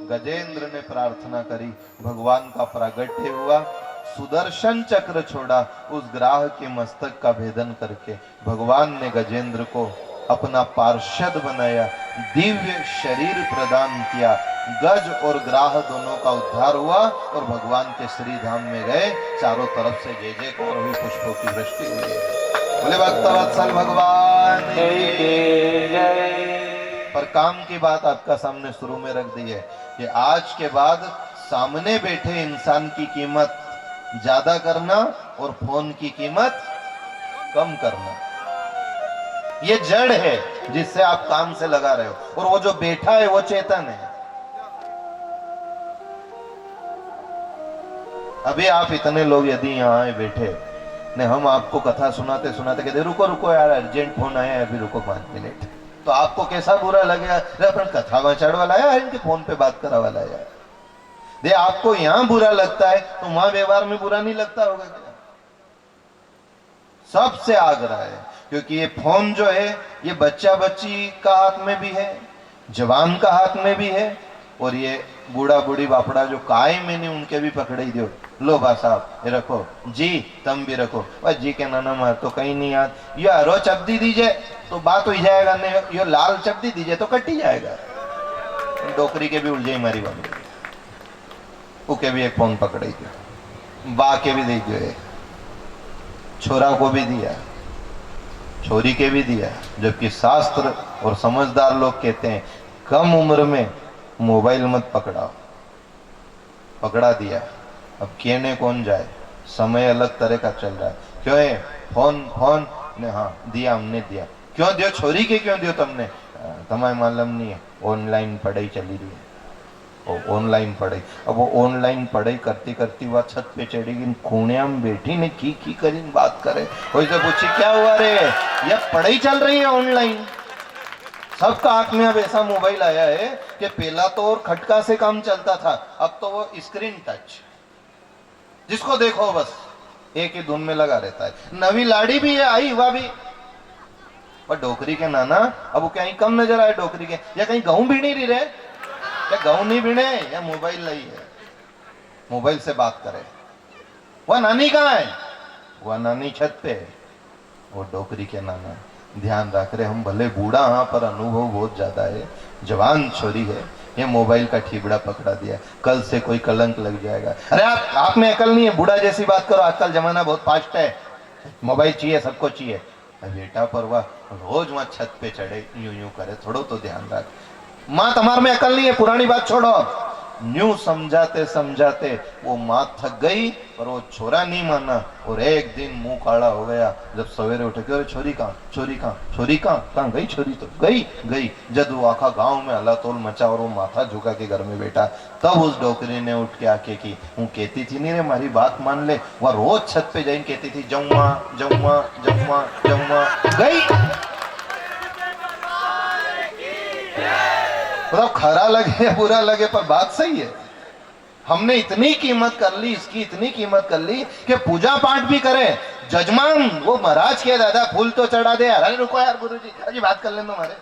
गजेंद्र ने प्रार्थना करी, भगवान का प्रागट्य हुआ, सुदर्शन चक्र छोड़ा, उस ग्राह के मस्तक का भेदन करके भगवान ने गजेंद्र को अपना पार्षद बनाया, दिव्य शरीर प्रदान किया। गज और ग्राह दोनों का उद्धार हुआ और भगवान के श्री धाम में गए। चारों तरफ से जय जयकार हुई, पुष्पों की वृष्टि हुई। बोले भक्तवत्सल भगवान की जय। पर काम की बात आपका सामने शुरू में रख दी है कि आज के बाद सामने बैठे इंसान की कीमत ज्यादा करना और फोन की कीमत कम करना। ये जड़ है जिससे आप काम से लगा रहे हो, और वो जो बैठा है वो चेतन है। अभी आप इतने लोग यदि यहाँ बैठे ने, हम आपको कथा सुनाते सुनाते कहते रुको रुको यार, अर्जेंट फोन आया है, अभी रुको 5 मिनट, तो आपको कैसा बुरा लगेगा? अपन कथा वाचाड़ वाला है, इनके फोन पे बात करा वाला है। दे आपको यहां बुरा लगता है तो वहां व्यवहार में बुरा नहीं लगता होगा क्या? सबसे आग्रह है, क्योंकि ये फोन जो है ये बच्चा बच्ची का हाथ में भी है, जवान का हाथ में भी है, और ये बूढ़ा बूढ़ी बापड़ा जो काय में नहीं उनके भी पकड़े ही दो। लो बा साहब ये रखो जी, तुम भी रखो। बस जी के नाना मार तो कहीं नहीं याद, ये हरो चपदी दीजिए तो बात हो जाएगा, नहीं ये लाल चपदी दीजिए तो कट ही जाएगा। डोकरी के भी उलझे मारी बात, उके भी एक फोन पकड़े दियो, बा के भी दे दियो, छोरा को भी दिया, छोरी के भी दिया। जबकि शास्त्र और समझदार लोग कहते हैं कम उम्र में मोबाइल मत पकड़ाओ। पकड़ा दिया, अब कहने कौन जाए, समय अलग तरह का चल रहा है। क्यों है फोन फोन ने, हाँ दिया हमने दिया, क्यों दियो छोरी के, क्यों दियो तुमने? तुम्हें मालूम नहीं है ऑनलाइन पढ़ाई चली रही है, वो ऑनलाइन पढ़ाई। अब वो ऑनलाइन पढ़ाई करती करती वह छत पे चढ़ेगी, खूणिया में बैठी ने की करी बात करे, कोई से पूछी क्या हुआ रे, ये पढ़ाई चल रही है ऑनलाइन। सबका हाथ में अब ऐसा मोबाइल आया है कि पहला तो और खटका से काम चलता था, अब तो वो स्क्रीन टच, जिसको देखो बस एक ही धुन में लगा रहता है। नवी लाड़ी भी है आई हुआ भी, पर डोकरी के नाना अब वो कहीं कम नजर आए डोकरी के, या कहीं गहूं भी नहीं रही रहे, या गहूं नहीं भिड़े, या मोबाइल नहीं है, मोबाइल से बात करे। वह नानी कहाँ है? वह नानी छत पे है, वो डोकरी के नाना। ध्यान रख रहे हम, भले बूढ़ा हाँ पर अनुभव बहुत ज्यादा है। जवान छोरी है, ये मोबाइल का ठीबड़ा पकड़ा दिया, कल से कोई कलंक लग जाएगा। अरे आप में अकल नहीं है, बूढ़ा जैसी बात करो, आजकल जमाना बहुत फास्ट है, मोबाइल चाहिए, सबको चाहिए। बेटा परवा रोज वहां छत पे चढ़े यूं यूं करे, थोड़ो तो ध्यान रख। माँ तुम्हारे में अकल नहीं है, पुरानी बात छोड़ो। न्यू समझाते समझाते वो माँ थक गई, पर वो छोरा नहीं माना, और एक दिन मुंह काला हो गया। जब सवेरे उठे, अरे छोरी कहाँ, छोरी कहाँ, छोरी कहाँ, कहाँ गई छोरी, तो गई गई। जब वो आखा गांव में हलातोल मचा और वो माथा झुका के घर में बैठा, तब उस डोकरी ने उठ के आके की, हूँ कहती थी नहीं रे मारी बात मान ले, वह रोज छत पे जाइन कहती थी जम्मा जम्मा जम्मा जम्मा, गई। मतलब खरा लगे बुरा लगे पर बात सही है। हमने इतनी कीमत कर ली, इसकी इतनी कीमत कर ली कि पूजा पाठ भी करें। जजमान वो महाराज के दादा फूल तो चढ़ा दे, अरे रुको यार गुरुजी, अजी बात कर लें तुम्हारे।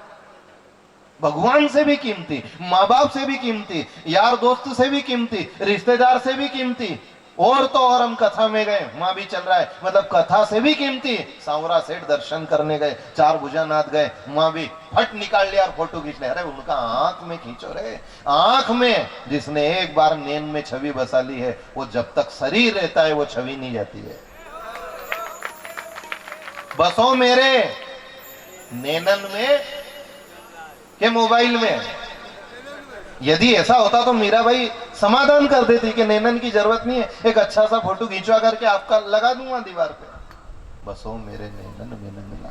भगवान से भी कीमती, माँ बाप से भी कीमती, यार दोस्त से भी कीमती, रिश्तेदार से भी कीमती, और तो और हम कथा में गए, वहां भी चल रहा है, मतलब कथा से भी कीमती। सांवरा सेठ दर्शन करने गए, चार भुजानाथ गए, वहां भी फट निकाल लिया और फोटो खींच लिया। अरे उनका आंख में खींचो रे, आंख में। जिसने एक बार नैन में छवि बसा ली है, वो जब तक शरीर रहता है वो छवि नहीं जाती है। बसो मेरे नैनन में के मोबाइल में। यदि ऐसा होता तो मीराबाई समाधान कर देती कि नैनन की जरूरत नहीं है, एक अच्छा सा फोटो खींचवा करके आपका लगा दूंगा दीवार पे। बसो मेरे नैनन में न मिला।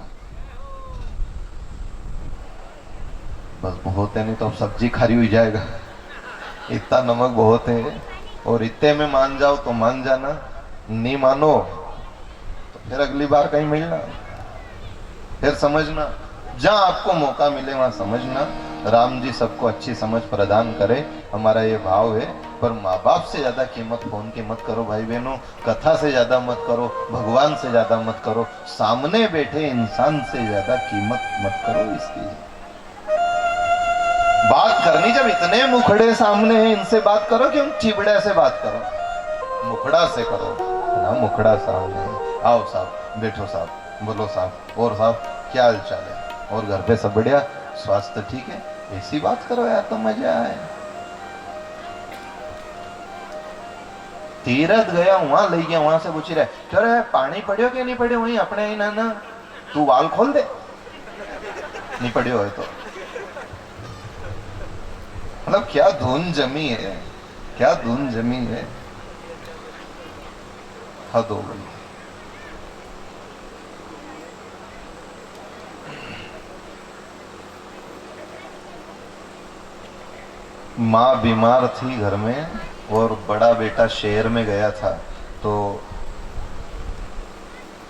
बस बहुत है, नहीं तो अब सब्जी खारी हुई जाएगा, इतना नमक बहुत है। और इतने में मान जाओ तो मान जाना, नहीं मानो तो फिर अगली बार कहीं मिलना, फिर समझना। जहां आपको मौका मिले वहां समझना। राम जी सबको अच्छी समझ प्रदान करे, हमारा ये भाव है। पर माँ बाप से ज्यादा कीमत फोन की मत करो भाई बहनों, कथा से ज्यादा मत करो, भगवान से ज्यादा मत करो, सामने बैठे इंसान से ज्यादा कीमत मत करो इसकी। बात करनी जब इतने मुखड़े सामने हैं, इनसे बात करो कि हम चिबड़े से बात करो, मुखड़ा से करो ना, मुखड़ा सामने। आओ साहब, बैठो साहब, बोलो साहब, और साहब क्या हाल चाल है, और घर पे सब बढ़िया, स्वास्थ्य ठीक है, ऐसी बात करो यार तो मजा आए। तीरथ गया, वहां ले गया, वहां से पूछ रहे चलो पानी पड़ियो कि नहीं पड़ियो, वहीं अपने ही ना तू वाल खोल दे, नहीं पड़ियो है तो। मतलब क्या धुन जमी है, क्या धुन जमी है, हद हो गई। माँ बीमार थी घर में, और बड़ा बेटा शहर में गया था, तो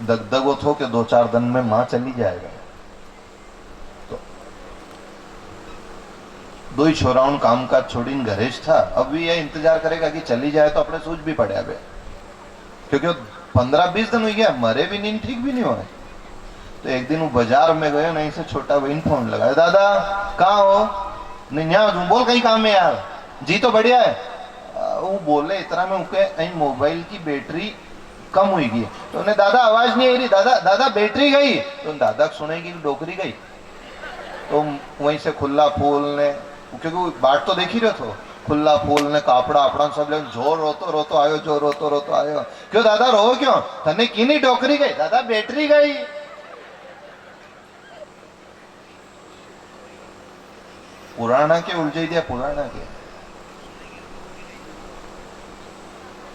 दगदगो थो कि 2-4 दिन में माँ चली जाएगा। तो दो ही छोराउन काम काज छोड़ीन घरेज था। अब भी यह इंतजार करेगा कि चली जाए तो अपने सूझ भी पड़े अबे, क्योंकि 15-20 दिन हो गया, मरे भी नहीं, ठीक भी नहीं हुआ। तो एक दिन वो बाजार में गए, नहीं से छोटा बहन फोन लगाया, दादा कहाँ हो, नहीं यहाँ बोल कहीं काम है यार, जी तो बढ़िया है। वो बोले इतना में उनके मोबाइल की बैटरी कम हुई गई, तो उन्हें दादा आवाज नहीं आ रही, दादा दादा बैटरी गई, तो दादा सुनेगी डोकरी गई। तो वहीं से खुला फूल ने, क्योंकि बाट तो देख ही रहे थे, खुला फूल ने कापड़ा अपना सब ले जो रोतो रोतो आयो, जो रोतो रोतो आयो। क्यों दादा रो क्यों, तने की नहीं डोकरी गई, दादा बैटरी गई। पुराना के उलझे दिया, पुराना के।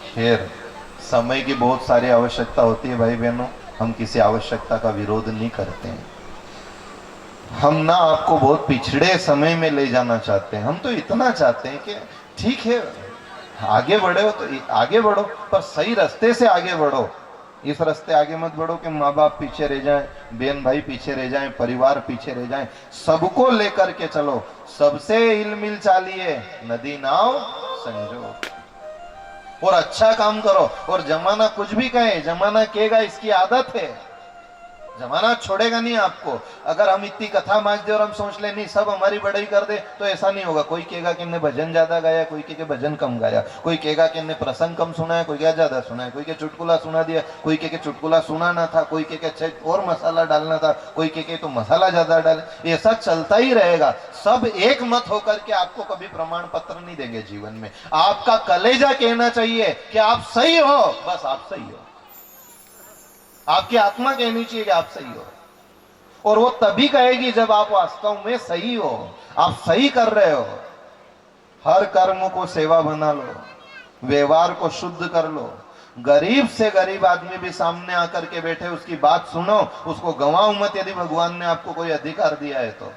खैर समय की बहुत सारी आवश्यकता होती है भाई बहनों, हम किसी आवश्यकता का विरोध नहीं करते हैं। हम ना आपको बहुत पिछड़े समय में ले जाना चाहते हैं, हम तो इतना चाहते हैं कि ठीक है आगे बढ़े हो तो आगे बढ़ो, पर सही रास्ते से आगे बढ़ो। इस रास्ते आगे मत बढ़ो कि माँ बाप पीछे रह जाएं, बहन भाई पीछे रह जाएं, परिवार पीछे रह जाएं। सबको लेकर के चलो, सबसे हिलमिल चालिए, नदी नाव संजो, और अच्छा काम करो। और जमाना कुछ भी कहे, जमाना कहेगा इसकी आदत है, जमाना छोड़ेगा नहीं आपको। अगर हम इतनी कथा मांझ दे और हम सोच ले नहीं सब हमारी बड़ाई कर दे, तो ऐसा नहीं होगा। कोई कहेगा कि इनने भजन ज्यादा गाया, कोई कहे भजन कम गाया, कोई कहेगा कि इनने प्रसंग कम सुना है, कोई कहेगा ज्यादा सुना है, कोई कहे चुटकुला सुना दिया, कोई कहे चुटकुला सुना ना था, कोई कहे अच्छा और मसाला डालना था, कोई कहे तो मसाला ज्यादा डाले। ऐसा चलता ही रहेगा। सब एक मत होकर के आपको कभी प्रमाण पत्र नहीं देंगे जीवन में। आपका कलेजा कहना चाहिए कि आप सही हो, बस आप सही हो। आपकी आत्मा कहनी चाहिए कि आप सही हो, और वो तभी कहेगी जब आप वास्तव में सही हो, आप सही कर रहे हो। हर कर्म को सेवा बना लो, व्यवहार को शुद्ध कर लो। गरीब से गरीब आदमी भी सामने आकर के बैठे, उसकी बात सुनो, उसको गंवाओ मत। यदि भगवान ने आपको कोई अधिकार दिया है, तो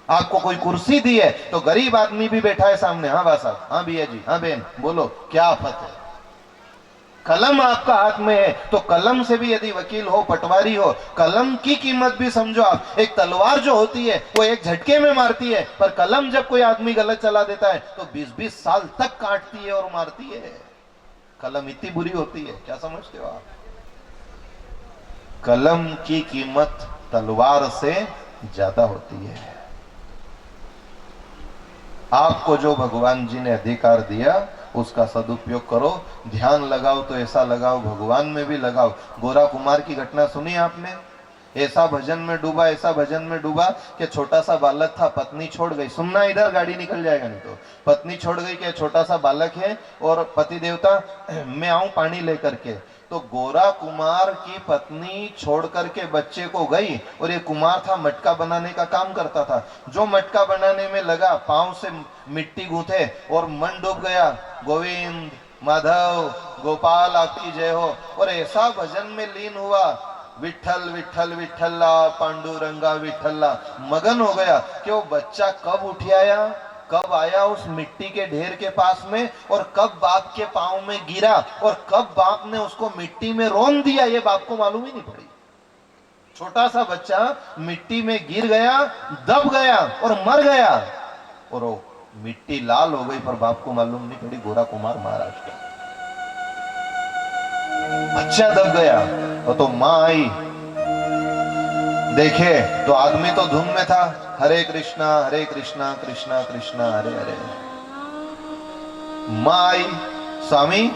आपको कोई कुर्सी दी है, तो गरीब आदमी भी बैठा है सामने, हाँ बा साहब, हाँ भैया जी, हाँ बहन, बोलो क्या आफत है। कलम आपका हाथ में है, तो कलम से भी यदि वकील हो, पटवारी हो, कलम की कीमत भी समझो आप। एक तलवार जो होती है वो एक झटके में मारती है, पर कलम जब कोई आदमी गलत चला देता है तो 20-20 साल तक काटती है और मारती है। कलम इतनी बुरी होती है, क्या समझते हो आप? कलम की कीमत तलवार से ज्यादा होती है। आपको जो भगवान जी ने अधिकार दिया उसका सदुपयोग करो। ध्यान लगाओ तो ऐसा लगाओ, भगवान में भी लगाओ। गोरा कुमार की घटना सुनी आपने? ऐसा भजन में डूबा, ऐसा भजन में डूबा कि छोटा सा बालक था, पत्नी छोड़ गई। सुनना, इधर गाड़ी निकल जाएगा नहीं तो। पत्नी छोड़ गई कि छोटा सा बालक है और पति देवता मैं आऊं पानी लेकर के। तो गोरा कुमार की पत्नी छोड़ करके बच्चे को गई, और ये कुमार था मटका बनाने का काम करता था। जो मटका बनाने में लगा, पांव से मिट्टी गूंथे और मन डूब गया। गोविंद माधव गोपाल आपकी जय हो। और ऐसा भजन में लीन हुआ, विठल विठल विठल्ला पांडुरंगा विठल्ला, मगन हो गया कि वो बच्चा कब उठ आया, कब आया उस मिट्टी के ढेर के पास में, और कब बाप के पांव में गिरा, और कब बाप ने उसको मिट्टी में रोन दिया, ये बाप को मालूम ही नहीं पड़ी। छोटा सा बच्चा मिट्टी में गिर गया, दब गया और मर गया, और वो मिट्टी लाल हो गई, पर बाप को मालूम नहीं पड़ी। गोरा कुमार महाराज का बच्चा दब गया, और तो मां आई, देखे तो आदमी तो धुन में था, हरे कृष्णा कृष्णा कृष्णा हरे हरे। मां आई, स्वामी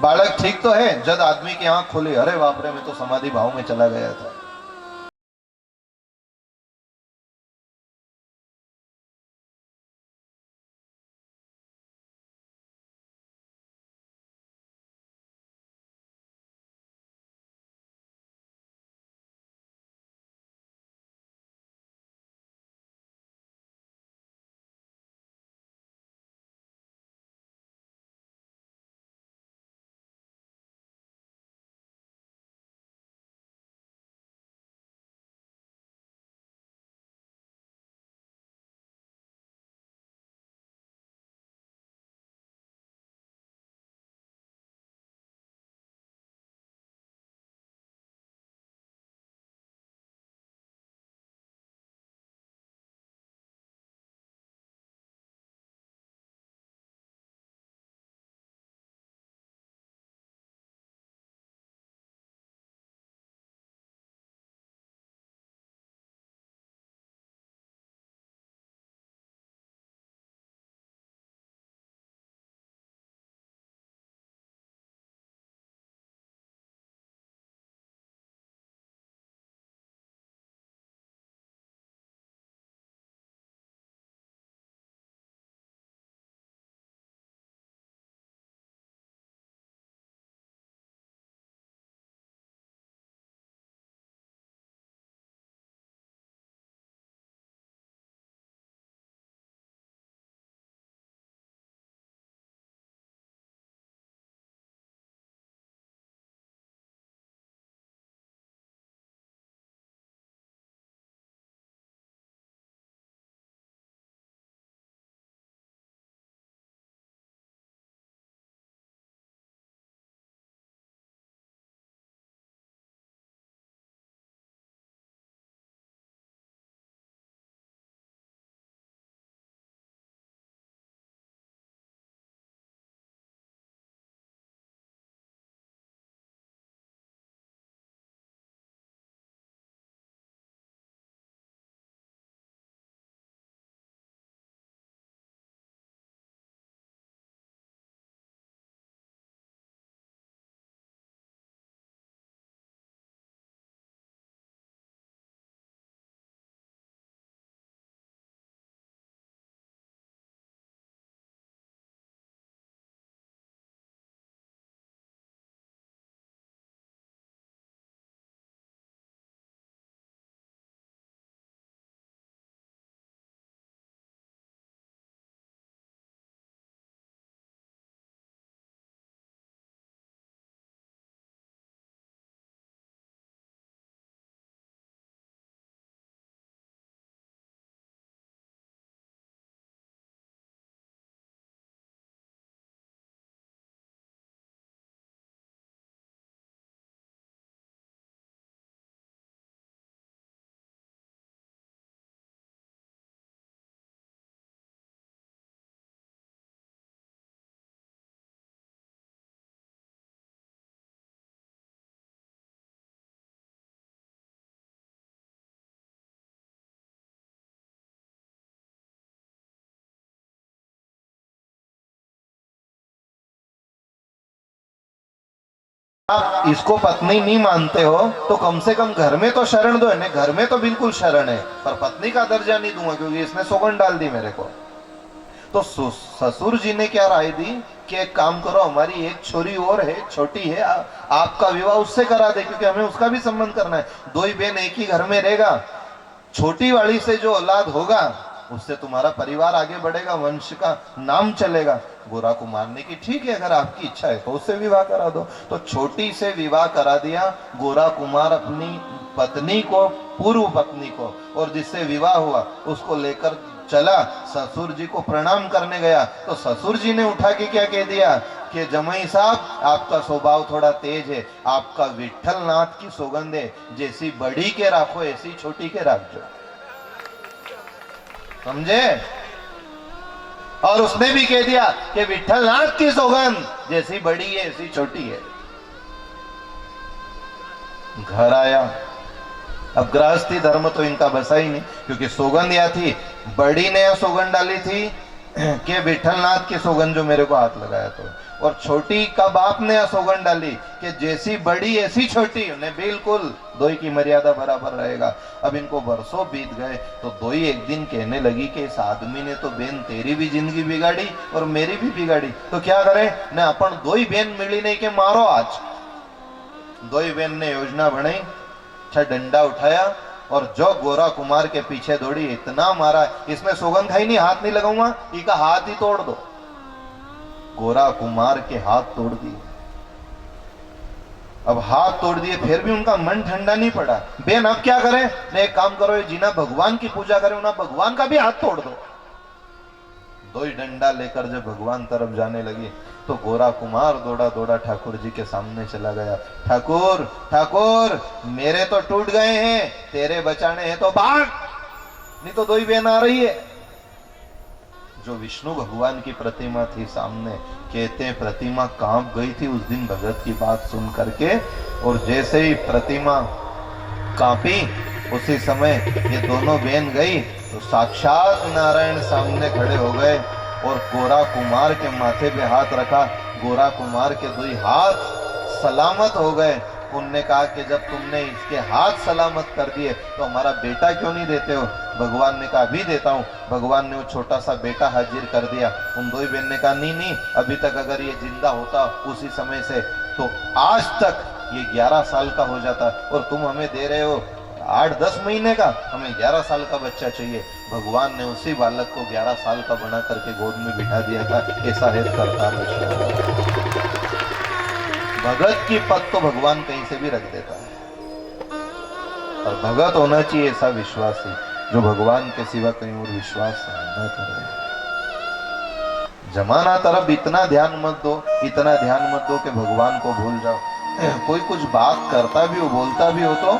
बालक ठीक तो है? जब आदमी की आंख खुली, अरे बाप रे, मैं तो समाधि भाव में चला गया था। आप इसको पत्नी नहीं मानते हो तो कम से कम घर में तो शरण दो। इन्हें घर में तो बिल्कुल शरण है, पर पत्नी का दर्जा नहीं दूंगा क्योंकि इसने सौगंध डाल दी मेरे को। तो ससुर जी ने क्या राय दी कि एक काम करो, हमारी एक छोरी और है, छोटी है, आपका विवाह उससे करा दे क्योंकि हमें उसका भी संबंध करना है। दो ही बहन एक ही घर में रहेगा, छोटी वाली से जो औलाद होगा उससे तुम्हारा परिवार आगे बढ़ेगा, वंश का नाम चलेगा। गोरा कुमार ने कि ठीक है, अगर आपकी इच्छा है तो उससे विवाह करा दो। तो छोटी से विवाह करा दिया गोरा कुमार अपनी पत्नी को, पूर्व पत्नी को, और जिससे विवाह हुआ उसको लेकर चला, ससुर जी को प्रणाम करने गया तो ससुर जी ने उठा के क्या कह दिया कि जमाई साहब आपका स्वभाव थोड़ा तेज है, आपका विठल नाथ की सौगंध है, जैसी बड़ी के राखो ऐसी छोटी के राखो। समझे? और उसने भी कह दिया कि विठल नाथ की सौगंध जैसी बड़ी है ऐसी छोटी है। घर आया, अब गृहस्थी धर्म तो इनका बसा ही नहीं क्योंकि सौगंध या थी, बड़ी ने सौगंध डाली थी कि विठलनाथ की सौगंध जो मेरे को हाथ लगाया तो, और छोटी का बाप ने सौगंध डाली कि जैसी बड़ी ऐसी छोटी, उन्हें बिल्कुल दोई की मर्यादा बराबर रहेगा। अब इनको बरसों बीत गए तो दोई एक दिन कहने लगी कि इस आदमी ने तो बेन तेरी भी जिंदगी बिगाड़ी और मेरी भी बिगाड़ी, तो क्या करे ने अपन दोई बेन मिली नहीं के मारो आज। दोई बेन ने योजना बनाई, अच्छा डंडा उठाया और जो गोरा कुमार के पीछे दौड़ी, इतना मारा, इसमें सौगंध है नहीं, हाथ नहीं लगाऊंगा, इसका हाथ ही तोड़ दो। गोरा कुमार के हाथ तोड़ दिए। अब हाथ तोड़ दिए फिर भी उनका मन ठंडा नहीं पड़ा। बेन अब क्या करें? ने एक काम करो, जिना भगवान की पूजा करे उन्हें भगवान का भी हाथ तोड़ दो। दो ही डंडा लेकर जब भगवान तरफ जाने लगी तो गोरा कुमार दौड़ा दौड़ा ठाकुर जी के सामने चला गया। ठाकुर ठाकुर मेरे तो टूट गए हैं, तेरे बचाने हैं तो भाग, नहीं तो दो ही बहन आ रही है। जो विष्णु भगवान की प्रतिमा थी सामने, कहते हैं प्रतिमा कांप गई थी उस दिन भगत की बात सुन करके, और जैसे ही प्रतिमा कांपी उसी समय ये दोनों बहन गई तो साक्षात नारायण सामने खड़े हो गए और गोरा कुमार के माथे पे हाथ रखा। गोरा कुमार के दो हाथ सलामत हो गए। उनने कहा कि जब तुमने इसके हाथ सलामत कर दिए तो हमारा बेटा क्यों नहीं देते हो? भगवान ने कहा अभी देता हूँ। भगवान ने वो छोटा सा बेटा हाजिर कर दिया। उन दो ही बहन ने कहा नहीं नहीं, अभी तक अगर ये जिंदा होता उसी समय से तो आज तक ये 11 साल का हो जाता, और तुम हमें दे रहे हो 8-10 महीने का, हमें 11 साल का बच्चा चाहिए। भगवान ने उसी बालक को 11 साल का बना करके गोद में बिठा दिया था। ऐसा है करता भगत की पद तो भगवान कहीं से भी रख देता है, और भगत होना चाहिए ऐसा विश्वासी जो भगवान के सिवा कहीं और विश्वास न करे। जमाना तरफ इतना ध्यान मत दो, इतना ध्यान मत दो कि भगवान को भूल जाओ। कोई कुछ बात करता भी हो, बोलता भी हो तो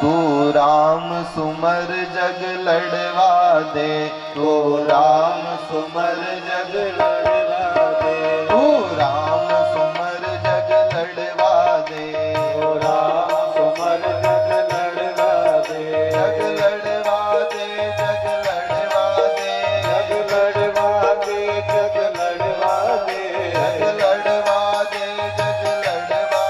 तू राम सुमर जग लड़वा दे, तू राम सुमर जग लड़वा दे, तू राम सुमर जग लड़वा दे, तू राम सुमर जग लड़वा दे, जग लड़वा दे, जग लड़वा दे, जग लड़वा दे, जग लड़वा दे, जग लड़वा दे, जग लड़वा,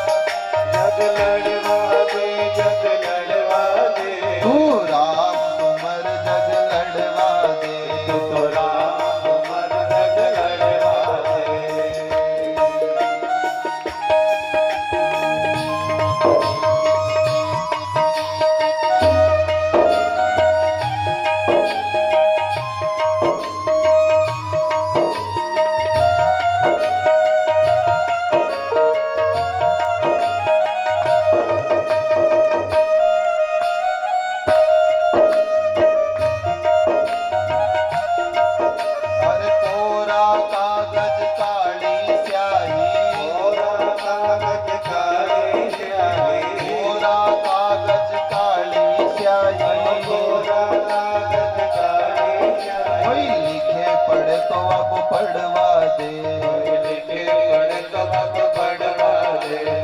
जग लड़वा दे, जग लड़वा दे, तू राम सुमर जग लड़वा दे, तू राम सुमर जग लड़वा दे।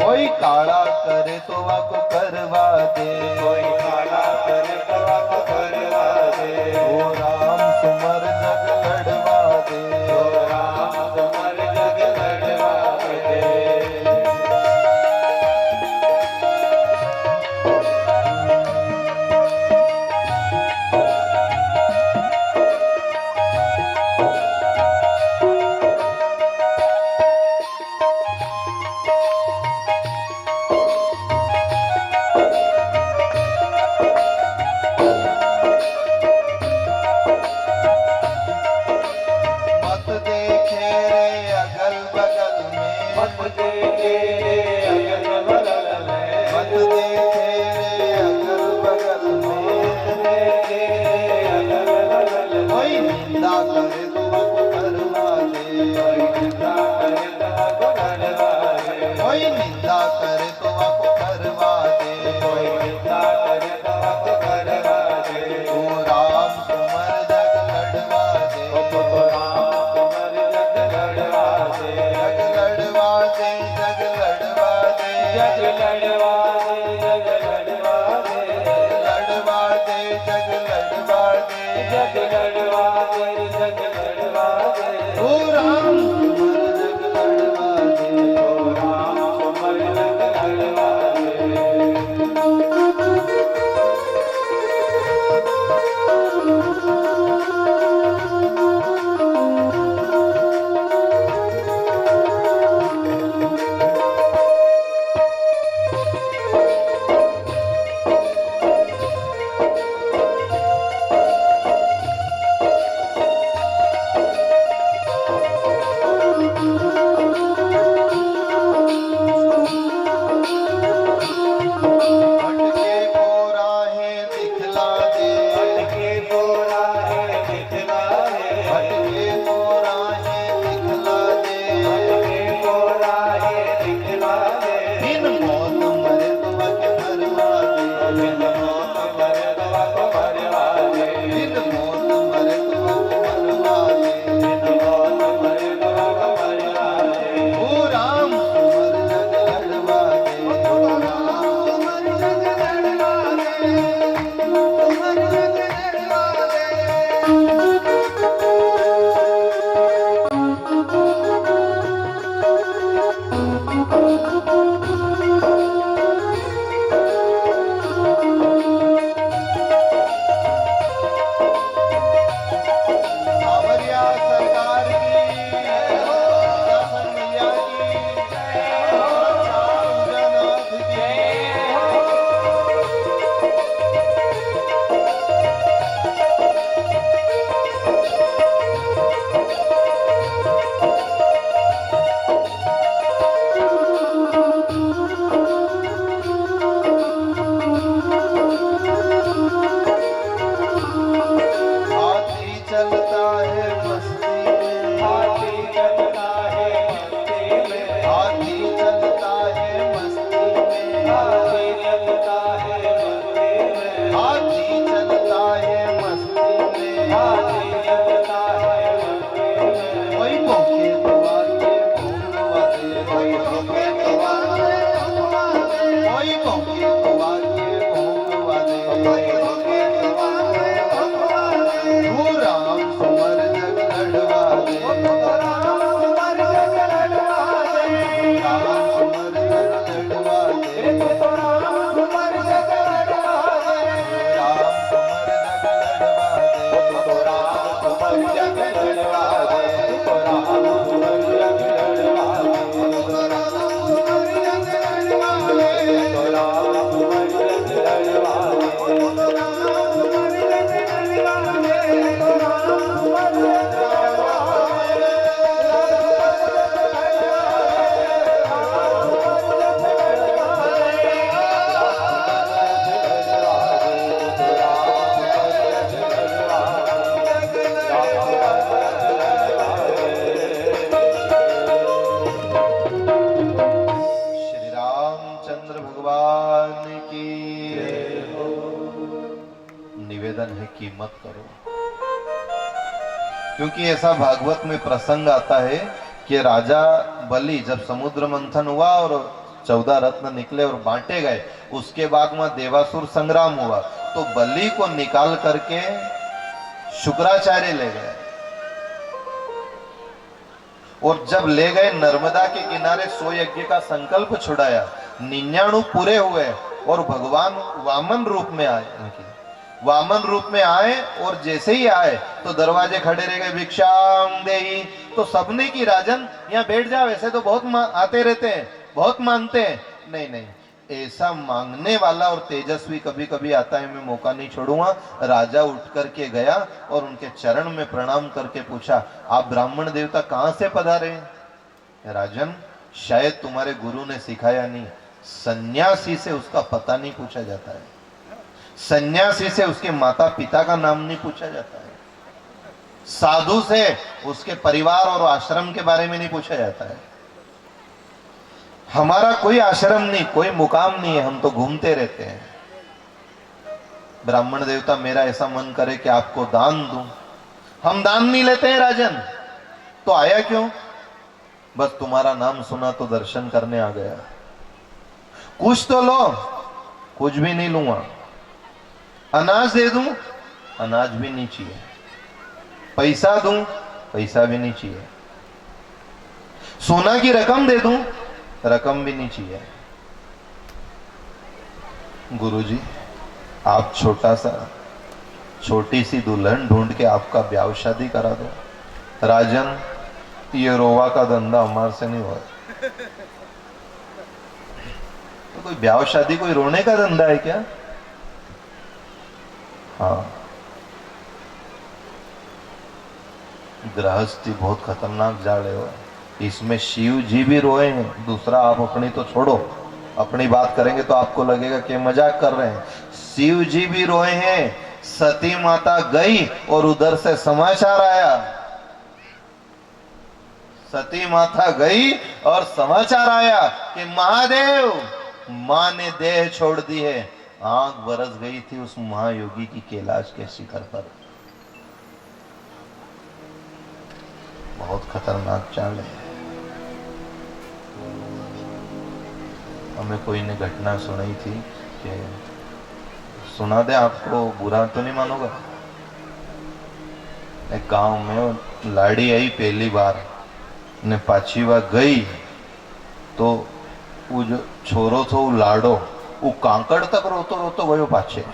कोई काला करे तो आपको करवा दे, कोई काला करे तो आपको करवा दे, ओ राम सुमर जग लड़वा दे, ओ राम सुमर जग लड़वा दे। निंदा करे तो आपको करवा दे, कोई निंदा करे तो आपको करवा दे, कोई निंदा करे तो आपको करवा दे। तू राम सुमर जग लड़वा दे, तो राम सुमर जग लड़वा दे, जग लड़वा दे, जग लड़वा दे, जग लड़वा दे, जग लड़वा दे, लड़वा दे, जग लड़वा दे, जग लड़वा दे, जग लड़वा दे। तू राम सुमर जग लड़वा दे, तो राम सुमर जग लड़वा की मत करो। क्योंकि ऐसा भागवत में प्रसंग आता है कि राजा बलि जब समुद्र मंथन हुआ और 14 रत्न निकले और बांटे गए, उसके बाद वहां देवासुर संग्राम हुआ, तो बलि को निकाल करके शुक्राचार्य ले गए, और जब ले गए नर्मदा के किनारे 100 यज्ञ का संकल्प छुड़ाया, 99 पूरे हुए और भगवान वामन रूप में आए। वामन रूप में आए और जैसे ही आए तो दरवाजे खड़े रह गए, भिक्षाम देहि। तो सबने की राजन यहाँ बैठ जाओ, ऐसे तो बहुत आते रहते हैं, बहुत मांगते हैं। नहीं नहीं, ऐसा मांगने वाला और तेजस्वी कभी कभी आता है, मैं मौका नहीं छोड़ूंगा। राजा उठ करके गया और उनके चरण में प्रणाम करके पूछा, आप ब्राह्मण देवता कहाँ से पधारे? राजन, शायद तुम्हारे गुरु ने सिखाया नहीं, सन्यासी से उसका पता नहीं पूछा जाता है, सन्यासी से उसके माता पिता का नाम नहीं पूछा जाता है। साधु से उसके परिवार और आश्रम के बारे में नहीं पूछा जाता है। हमारा कोई आश्रम नहीं, कोई मुकाम नहीं है, हम तो घूमते रहते हैं। ब्राह्मण देवता मेरा ऐसा मन करे कि आपको दान दूं, हम दान नहीं लेते हैं राजन। तो आया क्यों? बस तुम्हारा नाम सुना तो दर्शन करने आ गया। कुछ तो लो, कुछ भी नहीं लूंगा। अनाज दे दूं, अनाज भी नहीं चाहिए। पैसा दूं, पैसा भी नहीं चाहिए। सोना की रकम दे दूं, रकम भी नहीं चाहिए। गुरुजी, आप छोटी सी दुल्हन ढूंढ के आपका ब्याह शादी करा दो। राजन, ये रोवा का धंधा हमारे से नहीं हुआ। तो कोई ब्याह शादी कोई रोने का धंधा है क्या? हाँ, गृहस्थी बहुत खतरनाक जाल है। इसमें शिव जी भी रोए हैं। दूसरा आप अपनी तो छोड़ो, अपनी बात करेंगे तो आपको लगेगा कि मजाक कर रहे हैं। शिव जी भी रोए हैं। सती माता गई और उधर से समाचार आया, सती माता गई और समाचार आया कि महादेव, मां ने देह छोड़ दी है। आंख बरस गई थी उस महायोगी की कैलाश के शिखर पर। बहुत खतरनाक चाल है। हमें कोई ने घटना सुनाई थी कि सुना दे, आपको बुरा तो नहीं मानोगा। एक गांव में लाड़ी आई पहली बार ने पाछी बार गई तो वो जो छोरो थो लाडो वो कांकड़ तक रोतो रोतो गयो पाछे।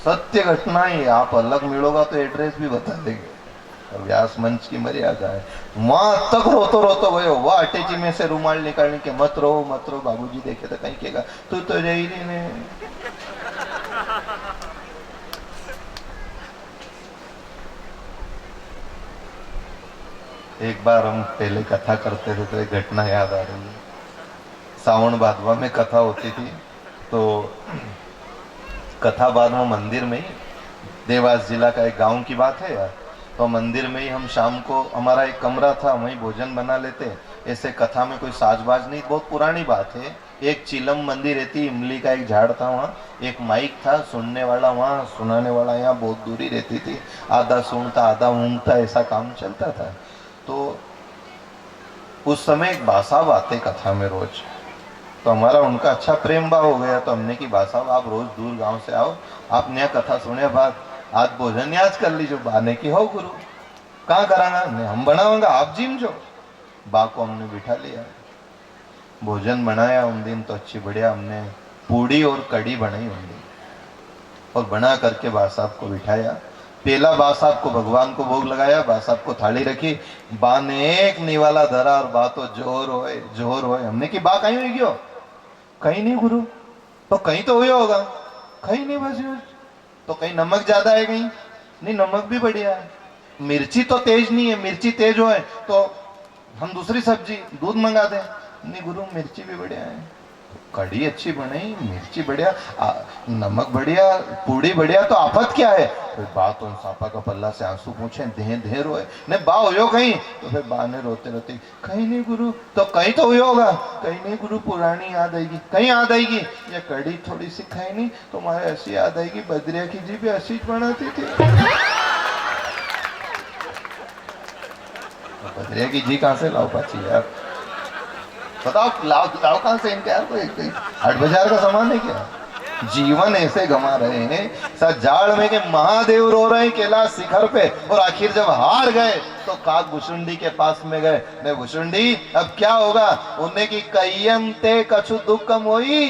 सत्य घटना ही, आप अलग मिलोगा तो एड्रेस भी बता देंगे। और व्यास मंच की मर्यादा है। मां तक रोतो रोतो गयो। वह अटेची में से रुमाल निकालने के मत रो बाबूजी देखे तो कहीं कहेगा तू तो रही नहीं ने। एक बार हम पहले कथा करते थे तो एक घटना याद आ रही है। सावन भादवा में कथा होती थी तो कथा बाद में मंदिर में ही, देवास जिला का एक गांव की बात है यार, तो मंदिर में ही हम शाम को, हमारा एक कमरा था, वहीं भोजन बना लेते। ऐसे कथा में कोई साजबाज नहीं, बहुत पुरानी बात है। एक चिलम मंदिर रहती, इमली का एक झाड़ था वहाँ, एक माइक था, सुनने वाला वहाँ, सुनाने वाला यहाँ, बहुत दूरी रहती थी। आधा सुनता आधा ऊँगता, ऐसा काम चलता था। तो उस समय एक बासाब आते कथा में रोज, तो हमारा उनका अच्छा प्रेम भाव हो गया। तो हमने की बासाब आप रोज दूर गांव से आओ, आप नया कथा सुने बाद आज भोजन याद कर लीजिए। बाने की हो गुरु, कहाँ कराना, हम बनाऊंगा, आप जिम जो। बा को हमने बिठा लिया, भोजन बनाया उन दिन तो अच्छी बढ़िया, हमने पूड़ी और कड़ी बनाई उन दिन, और बना करके बा साहब को बिठाया। पहला बा साहब को भगवान को भोग लगाया, बा साहब को थाली रखी। बा ने एक निवाला धरा और बा तो जोर होए। हमने की बा कहीं हुई गयो? कहीं नहीं गुरु। तो कहीं तो हुआ होगा? कहीं नहीं बस। तो कहीं नमक ज्यादा है, कहीं नहीं, नमक भी बढ़िया है। मिर्ची तो तेज नहीं है, मिर्ची तेज हो तो हम दूसरी सब्जी दूध मंगा दें। नहीं गुरु, मिर्ची भी बढ़िया है। कड़ी अच्छी बनी, मिर्ची बढ़िया, नमक बढ़िया, पूड़ी बढ़िया, तो आफत क्या है? फिर बात उन सापा का पल्ला से आंसू पूछे, देह रोए। नहीं बा हो कहीं? तो फिर बा ने रोते रोते, कहीं नहीं गुरु। तो कहीं तो हुआ होगा? कहीं नहीं गुरु, पुरानी याद आएगी। कहीं याद आएगी? ये कड़ी थोड़ी सी खाई नहीं तो हमारे ऐसी याद आएगी, बद्रिया की जी भी ऐसी बनाती थी। बद्रिया की जी कहाँ से लाओ पाची यार? बताओ, लाओ कहां से इनके यार? कोई 8 बाजार का सामान है क्या? जीवन ऐसे गमा रहे हैं सर जाड़ में कि महादेव रो रहे हैं कैलाश शिखर पे। और आखिर जब हार गए तो काक भुसुंडी के पास में गए। मैं भुसुंडी अब क्या होगा? उन्हें की कयम ते कछु दुख कम होई,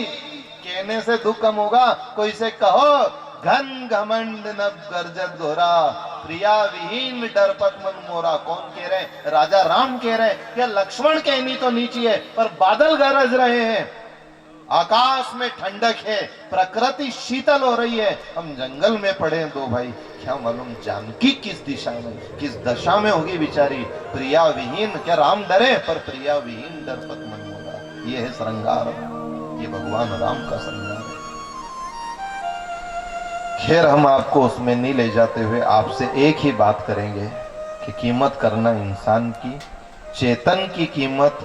कहने से दुख कम होगा। कोई से कहो घन घमंड नभ गर्जत घोरा, प्रिया विहीन डरपत मन मोरा। कौन कह रहे? राजा राम कह रहे। क्या लक्ष्मण कहनी तो नीची है, पर बादल गरज रहे हैं, आकाश में ठंडक है, प्रकृति शीतल हो रही है। हम जंगल में पड़े हैं दो भाई, क्या मालूम जानकी किस दिशा में, किस दशा में होगी बेचारी। प्रिया विहीन, क्या राम डरे? पर प्रिया विहीन डरपत मन मोरा। ये है श्रृंगार, ये भगवान राम का श्रृंगार है। खैर, हम आपको उसमें नहीं ले जाते हुए आपसे एक ही बात करेंगे कि कीमत करना इंसान की, चेतन की कीमत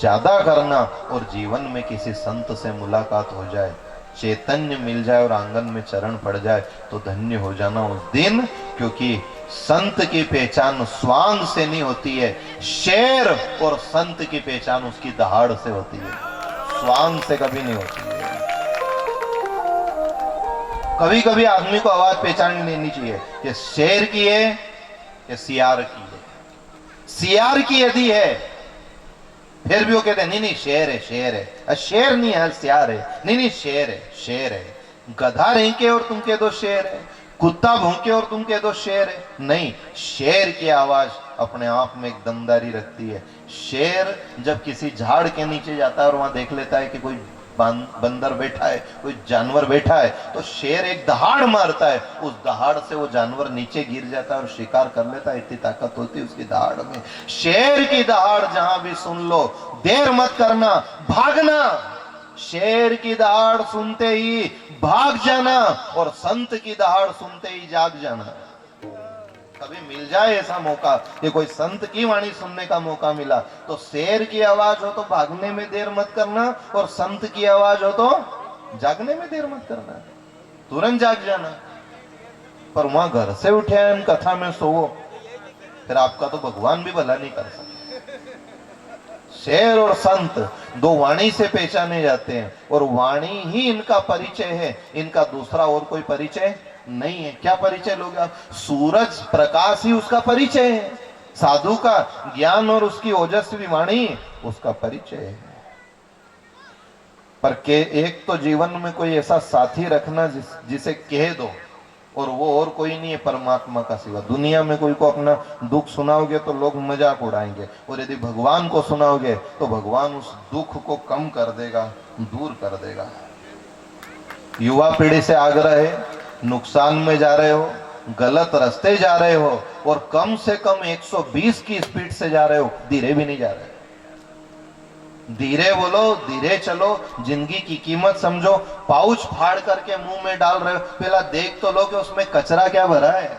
ज्यादा करना, और जीवन में किसी संत से मुलाकात हो जाए, चैतन्य मिल जाए और आंगन में चरण पड़ जाए तो धन्य हो जाना उस दिन। क्योंकि संत की पहचान स्वांग से नहीं होती है, शेर और संत की पहचान उसकी दहाड़ से होती है, स्वांग से कभी नहीं होती है। कभी कभी आदमी को आवाज पहचान लेनी चाहिए कि शेर की है या सियार की है। सियार की यदि है फिर भी वो कहते हैं नहीं नहीं शेर है, शेर है। शेर नहीं है, सियार है। नहीं नहीं शेर है, शेर है। गधा रेंके और तुम कह दो शेर है, कुत्ता भौंके और तुम कह दो शेर है। नहीं, शेर की आवाज अपने आप में एक दमदारी रखती है। शेर जब किसी झाड़ के नीचे जाता है और वहां देख लेता है कि कोई बंदर बैठा है, कोई जानवर बैठा है, तो शेर एक दहाड़ मारता है, उस दहाड़ से वो जानवर नीचे गिर जाता है और शिकार कर लेता है। इतनी ताकत होती है उसकी दहाड़ में। शेर की दहाड़ जहां भी सुन लो, देर मत करना, भागना। शेर की दहाड़ सुनते ही भाग जाना और संत की दहाड़ सुनते ही जाग जाना। कभी मिल जाए ऐसा मौका कि कोई संत की वाणी सुनने का मौका मिला, तो शेर की आवाज हो तो भागने में देर मत करना, और संत की आवाज हो तो जागने में देर मत करना, तुरंत जाग जाना। पर वहां घर से उठे हैं कथा में सोवो, फिर आपका तो भगवान भी भला नहीं कर सकते। शेर और संत दो वाणी से पहचाने जाते हैं, और वाणी ही इनका परिचय है, इनका दूसरा और कोई परिचय नहीं है। क्या परिचय लोगे आप? सूरज प्रकाश ही उसका परिचय है। साधु का ज्ञान और उसकी ओजस्वी वाणी उसका परिचय है। पर के एक तो जीवन में कोई ऐसा साथी रखना जिसे कह दो, और वो और कोई नहीं है परमात्मा का सिवा। दुनिया में कोई को अपना दुख सुनाओगे तो लोग मजाक उड़ाएंगे, और यदि भगवान को सुनाओगे तो भगवान उस दुख को कम कर देगा, दूर कर देगा। युवा पीढ़ी से आग्रह है, नुकसान में जा रहे हो, गलत रास्ते जा रहे हो, और कम से कम 120 की स्पीड से जा रहे हो, धीरे भी नहीं जा रहे। धीरे बोलो, धीरे चलो, जिंदगी की कीमत समझो। पाउच फाड़ करके मुंह में डाल रहे हो, पहला देख तो लो कि उसमें कचरा क्या भरा है।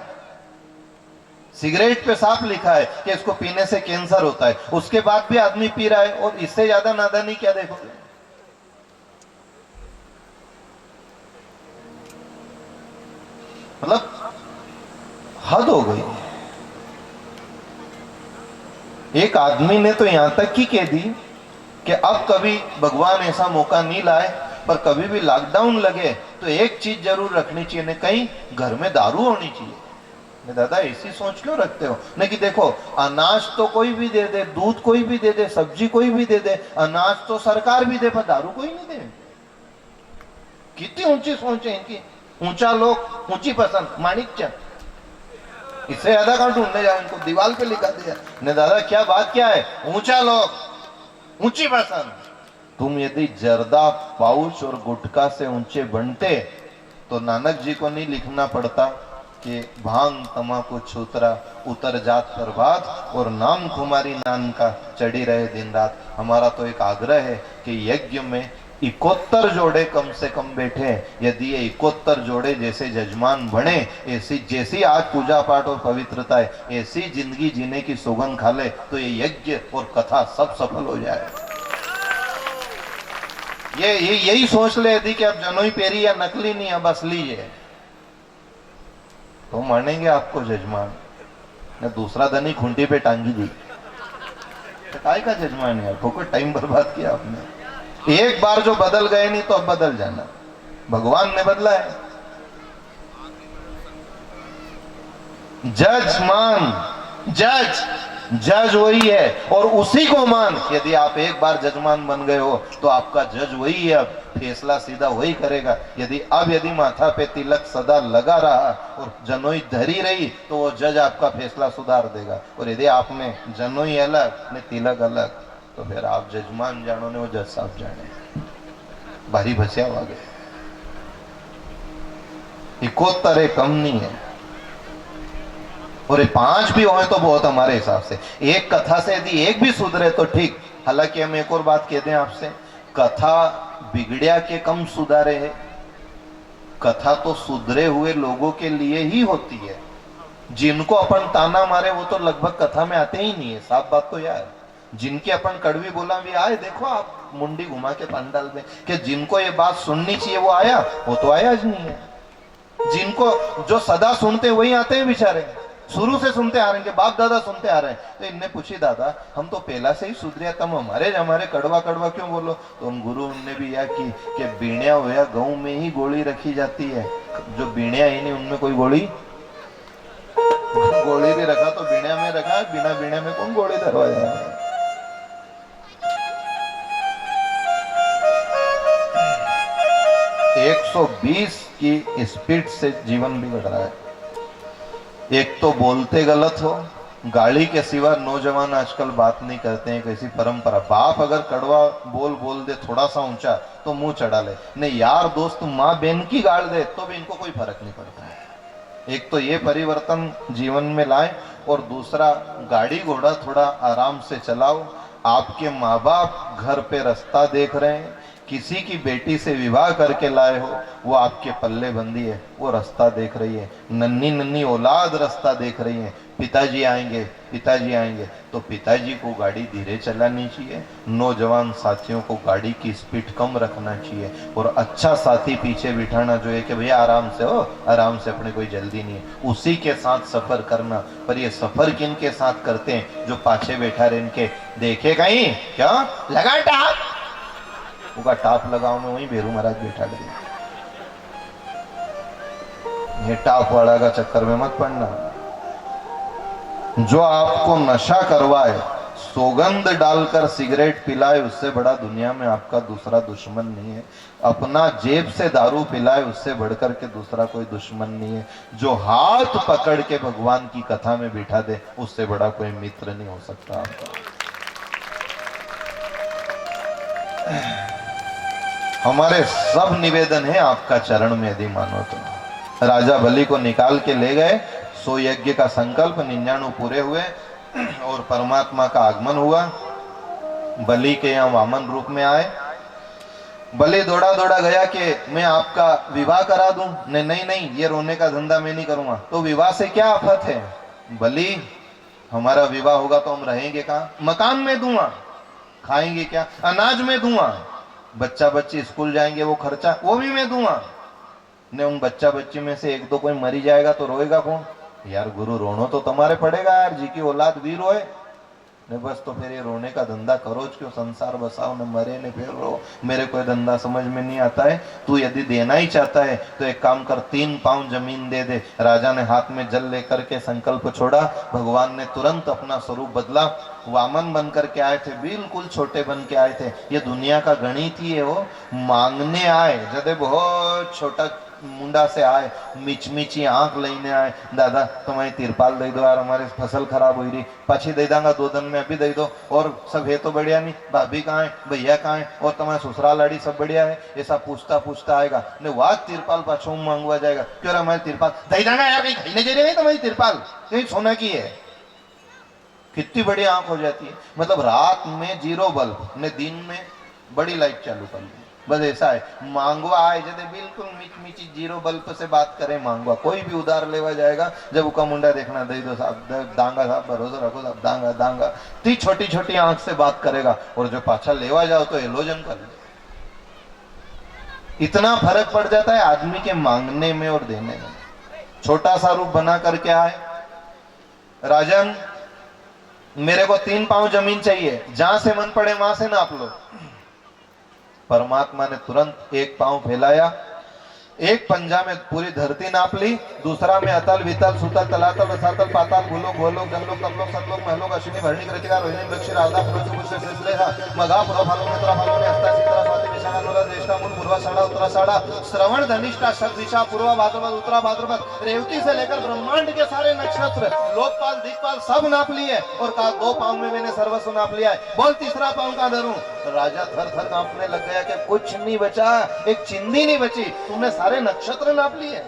सिगरेट पे साफ लिखा है कि इसको पीने से कैंसर होता है, उसके बाद भी आदमी पी रहा है, और इससे ज्यादा नादानी क्या देखोगे? मतलब हद हो गई। एक आदमी ने तो यहां तक की कह दी कि अब कभी भगवान ऐसा मौका नहीं लाए, पर कभी भी लॉकडाउन लगे तो एक चीज जरूर रखनी चाहिए, नहीं कहीं घर में दारू होनी चाहिए। दादा ऐसी सोच क्यों रखते हो? नहीं कि देखो अनाज तो कोई भी दे दे, दूध कोई भी दे दे, सब्जी कोई भी दे दे, अनाज तो सरकार भी दे, पर दारू कोई नहीं दे। कितनी ऊंची सोच है इनकी। ऊंचा लोग, ऊंची पसंद, माणिक्य, इससे ज्यादा कहां ढूंढने जाए? इनको दीवार पे लिखा दिया ने दादा क्या बात क्या है? ऊंचा लोग, ऊंची पसंद। तुम यदि जर्दा, पाउच और गुटखा से ऊंचे बनते तो नानक जी को नहीं लिखना पड़ता कि भांग तमाकू छूतरा उतर जात प्रभात और नाम कुमारी नान का चढ़ी रहे दिन रात। हमारा तो एक आग्रह है कि यज्ञ में 71 जोड़े कम से कम बैठे। यदि ये 71 जोड़े जैसे जजमान बने, ऐसी जैसी आज पूजा पाठ और पवित्रता है, ऐसी जिंदगी जीने की सौगंध खा ले, तो ये यज्ञ और कथा सब सफल हो जाए। यही सोच ले यदि कि अब जनोई पेरी या नकली नहीं, अब असली है, तो मानेंगे आपको जजमान ने। दूसरा धनी खूंटी पे टांगी दी, काय का जजमान है? आपको टाइम बर्बाद किया आपने। एक बार जो बदल गए नहीं तो अब बदल जाना। भगवान ने बदला है। जज मान, जज वही है और उसी को मान। यदि आप एक बार जजमान बन गए हो तो आपका जज वही है, अब फैसला सीधा वही करेगा। यदि माथा पे तिलक सदा लगा रहा और जनोई धरी रही तो वो जज आपका फैसला सुधार देगा। और यदि आपने जनोई अलग ने तिलक अलग, तो फिर आप जजमान जानो ने वो जज साहब जाने। भारी भसिया वागे 71 कम नहीं है, और 5 भी हो तो बहुत हमारे हिसाब से। एक कथा से यदि एक भी सुधरे तो ठीक। हालांकि हम एक और बात कह दें आपसे, कथा बिगड़िया के कम सुधारे है, कथा तो सुधरे हुए लोगों के लिए ही होती है। जिनको अपन ताना मारे वो तो लगभग कथा में आते ही नहीं है, साफ बात तो यार। जिनके अपन कड़वी बोला भी आए, देखो आप मुंडी घुमा के पंडाल में, कि जिनको ये बात सुननी चाहिए वो आया, वो तो आया आज नहीं है। जिनको जो सदा सुनते वही आते हैं बेचारे, शुरू से सुनते आ रहे हैं, बाप दादा सुनते आ रहे हैं। तो इनने पूछी, दादा हम तो पहला से ही सुधरिया, तुम हमारे कड़वा कड़वा क्यों बोलो? तो उन गुरु ने भी यह की कि बीणिया हुआ गऊ में ही गोली रखी जाती है, जो बीणिया ही नहीं उनमें कोई गोली भी रखा तो बीणिया में रखा, बिना बीणिया में कौन गोली दरवाजा है। 120 की स्पीड से जीवन बिगड़ रहा है। एक तो बोलते गलत हो, गाली के सिवा नौजवान आजकल बात नहीं करते हैं। कैसी परंपरा, बाप अगर कड़वा बोल दे थोड़ा सा ऊंचा तो मुंह चढ़ा ले, नहीं यार दोस्त माँ बहन की गाड़ दे तो भी इनको कोई फर्क नहीं पड़ता है। एक तो ये परिवर्तन जीवन में लाए, और दूसरा गाड़ी घोड़ा थोड़ा आराम से चलाओ। आपके माँ बाप घर पे रास्ता देख रहे हैं, किसी की बेटी से विवाह करके लाए हो, वो आपके पल्ले बंदी है, वो रास्ता देख रही है। नन्ही नन्ही औलाद रास्ता देख रही है, पिताजी आएंगे, तो पिताजी को गाड़ी धीरे चलानी चाहिए। नौजवान साथियों को गाड़ी की स्पीड कम रखना चाहिए, और अच्छा साथी पीछे बिठाना जो है कि भैया आराम से हो, आराम से, अपने कोई जल्दी नहीं है, उसी के साथ सफर करना। पर ये सफर किन के साथ करते हैं? जो पाछे बैठा रहे, इनके देखे कहीं क्या लगा टाप, उनका टाप लगाओ में वहीं भेरू महाराज बैठा गया। ये टाप वाला का चक्कर में मत पड़ना। जो आपको नशा करवाए, सौगंध डालकर सिगरेट पिलाए, उससे बड़ा दुनिया में आपका दूसरा दुश्मन नहीं है। अपना जेब से दारू पिलाए, उससे बढ़कर के दूसरा कोई दुश्मन नहीं है। जो हाथ पकड़ के भगवान की कथा में बिठा दे, उससे बड़ा कोई मित्र नहीं हो सकता आपका। हमारे सब निवेदन है आपका चरण में, यदि मानो तो। राजा बलि को निकाल के ले गए, 100 यज्ञ का संकल्प 99 पूरे हुए, और परमात्मा का आगमन हुआ। बलि के यहाँ वामन रूप में आए। बलि दौड़ा दौड़ा गया कि मैं आपका विवाह करा दूं। नहीं, ये रोने का धंधा मैं नहीं करूंगा। तो विवाह से क्या आफत है? बलि, हमारा विवाह होगा तो हम रहेंगे कहाँ? मकान में दूंगा, खाएंगे क्या? अनाज में दूंगा, बच्चा बच्ची स्कूल जाएंगे वो खर्चा वो भी मैं दूंगा। ने उन बच्चा बच्ची में से एक दो कोई मरी जाएगा तो रोएगा कौन? यार गुरु, रोनो तो तुम्हारे पड़ेगा यार, जी की औलाद भी रोए ने, बस तो फिर ये रोने का धंधा करो क्यों? संसार बसाओ, न मरे ने फिर रो। मेरे कोई धंधा समझ में नहीं आता है। तू यदि देना ही चाहता है तो एक काम कर, 3 पाँव जमीन दे दे। राजा ने हाथ में जल लेकर के संकल्प छोड़ा, भगवान ने तुरंत अपना स्वरूप बदला। वामन बन करके आए थे, बिल्कुल छोटे बन के आए थे। ये दुनिया का गणित ही है। वो मांगने आए, जदे बहुत छोटा मुंडा से आए, मिचमिची आंख लेने आए, दादा तुम्हारी तिरपाल दे दो यार, हमारी फसल खराब हुई रही, पाछी दे दूंगा 2 दिन में, अभी दे दो। और सब है तो बढ़िया नहीं, भाभी कहाँ है, भैया कहाँ है, और तुम्हारे ससुराल लाड़ी सब बढ़िया है, ऐसा पूछता पूछता आएगा ने वाद तिरपाल पाछो मांगवा जाएगा। क्यों हमारी तिरपाल दे दूंगा यार, कहीं खाने जा रही तुम्हारी तिरपाल, कहीं सोना की है। कितनी बड़ी आंख हो जाती है। मतलब रात में 0 बल्ब ने, दिन में बड़ी लाइट चालू कर ली, बस ऐसा है। मांगवा आए जब बिल्कुल मिचमिची 0 बल्ब से बात करे, मांगवा कोई भी उधार लेवा जाएगा, जब उसका मुंडा देखना, दे दो साहब, दांगा साहब, भरोसा रखो साहब, दांगा दांगा, ती छोटी छोटी आंख से बात करेगा। और जो पाछा लेवा जाओ तो एलोजन कर ले। इतना फर्क पड़ जाता है आदमी के मांगने में और देने में। छोटा सा रूप बना करके आए, राजन मेरे को 3 पाँव जमीन चाहिए, जहां से मन पड़े वहां से नाप लो। परमात्मा ने तुरंत 1 पांव फैलाया, एक पंजा में पूरी धरती नाप ली, दूसरा में अतल वितल सुतल तलातल रसातल पाताल भूलोक भोलोक जललोक तपलोक सतलोक महलोक अश्विनी भरणी कृतिका रोहिणी वृक्ष राधा पुरुष पुरुष श्लेषा मघा पुरो फालो मित्रा फालो में हस्ता चित्रा स्वाति विशाखा नूला ज्येष्ठा मूल पूर्वा साड़ा उत्तरा साड़ा श्रवण धनिष्ठा शतदिशा पूर्वा भाद्रपद उत्तरा भाद्रपद, रेवती से लेकर ब्रह्मांड के सारे नक्षत्र लोकपाल दिक्पाल सब नाप लिए, और कहा 2 पांव में मैंने सर्वस्व नाप लिया है, बोल तीसरा पांव का धरूं। राजा थर थर कांपने लग गया कि कुछ नहीं बचा, एक चिंदी नहीं बची, तुमने सारे नक्षत्र नाप लिए।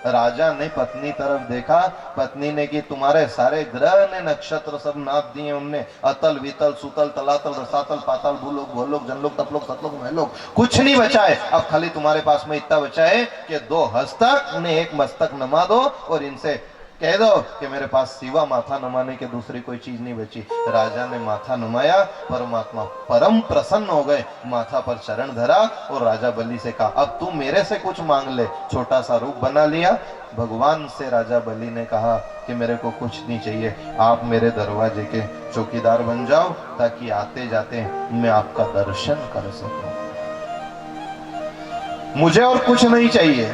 राजा ने पत्नी तरफ देखा, पत्नी ने कि तुम्हारे सारे ग्रह ने नक्षत्र सब नाप दिए उनने, अतल वितल सुतल तलातल रसातल पाताल भूलोक भोलोक जनलोक तपलोक सतलोक महलोक, कुछ नहीं बचा है। अब खाली तुम्हारे पास में इतना बचा है कि 2 हस्तक उन्हें 1 मस्तक नमा दो और इनसे कह दो कि मेरे पास सिवा माथा नमाने के दूसरी कोई चीज नहीं बची। राजा ने माथा नमाया, परमात्मा परम प्रसन्न हो गए, माथा पर चरण धरा और राजा बलि से कहा अब तू मेरे से कुछ मांग ले। छोटा सा रूप बना लिया, भगवान से राजा बलि ने कहा कि मेरे को कुछ नहीं चाहिए, आप मेरे दरवाजे के चौकीदार बन जाओ ताकि आते जाते मैं आपका दर्शन कर सकूं। मुझे और कुछ नहीं चाहिए,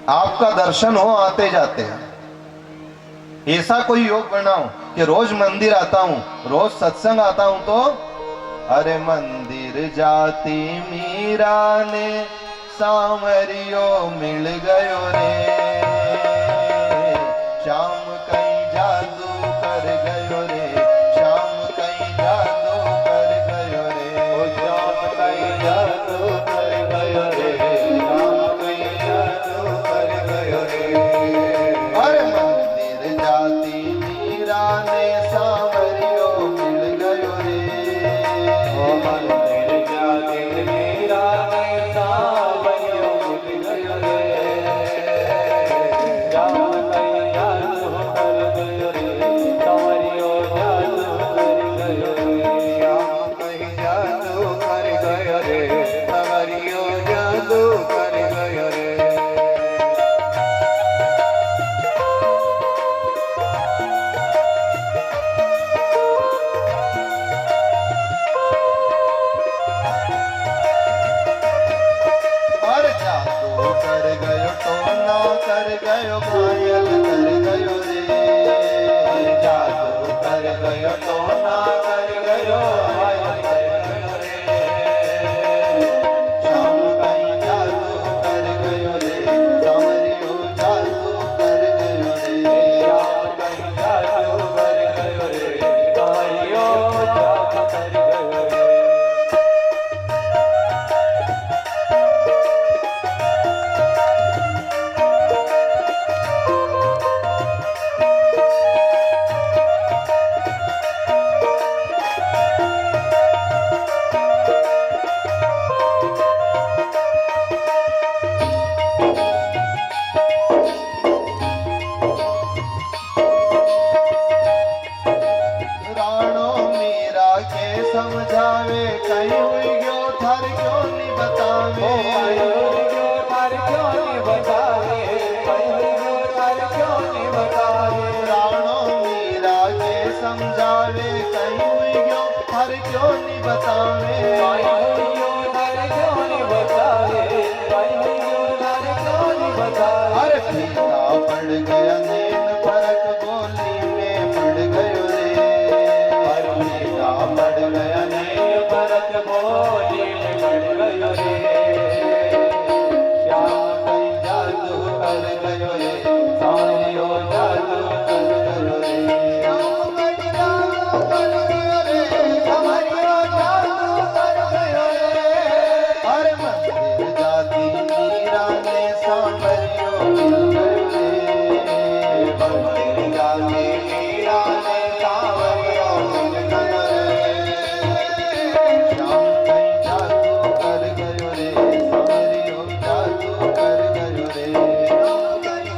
आपका दर्शन हो आते जाते। ऐसा कोई योग बनाओ कि रोज मंदिर आता हूं, रोज सत्संग आता हूं तो अरे मंदिर जाती मीरा ने सांवरियो मिल गयो रे, श्याम कहीं जादू कर गयो रे, श्याम कहीं जादू कर गयो रे, ओ श्याम कहीं जादू कर गयो रे, श्याम कहीं जादू कर गयो रे। अरे मंदिर जाती मीरा ने सांवरियो मिल गयो रे, ओ मंदिर जाती मीरा ने सांवरियो मिल गयो रे, श्याम कहीं जादू कर गयो रे, सांवरियो जादू कर गयो रे, श्याम कहीं जादू कर गयो रे, सांवरियो जादू कर गयो रे। अरे जादू कर गयो टोना कर गयो घायल कर गयो रे, जादू कर गयो टोना कर गयो घायल कर गयो रे, श्याम कहीं जादू कर गयो रे, सांवरियो जादू कर गयो रे, श्याम कहीं जादू कर गयो रे, सांवरियो जादू कर गयो रे। राणो मीरा के समझावे कहीं हुई गयो थार क्यों नहीं बतावे, कहीं हुई गयो थार क्यों नहीं बतावे, कहीं हुई गयो थार क्यों नहीं बतावे। राणो मीरा के समझावे कहीं हुई गयो थार क्यों नहीं बतावे, कहीं हुई गयो थार क्यों नहीं बतावे, कहीं हुई गयो थार क्यों नहीं बतावे। अरे फीका पड़ गया नैन फरक बोली में पड़ गयो रे, फीका पड़ गया नैन फरक बोली में पड़ गयो रे, श्याम कहीं जादू कर गयो रे, सांवरियो जादू कर गयो रे, श्याम कहीं जादू कर गयो रे, सांवरियो जादू कर गयो रे। अरे मंदिर जाती मीरा ने सांवरियो मिल गयो रे, मंदिर जाती मीरा ने सांवरियो मिल गयो रे, श्याम कहीं जादू कर गयो रे, सांवरियो जादू कर गयो रे, श्याम कहीं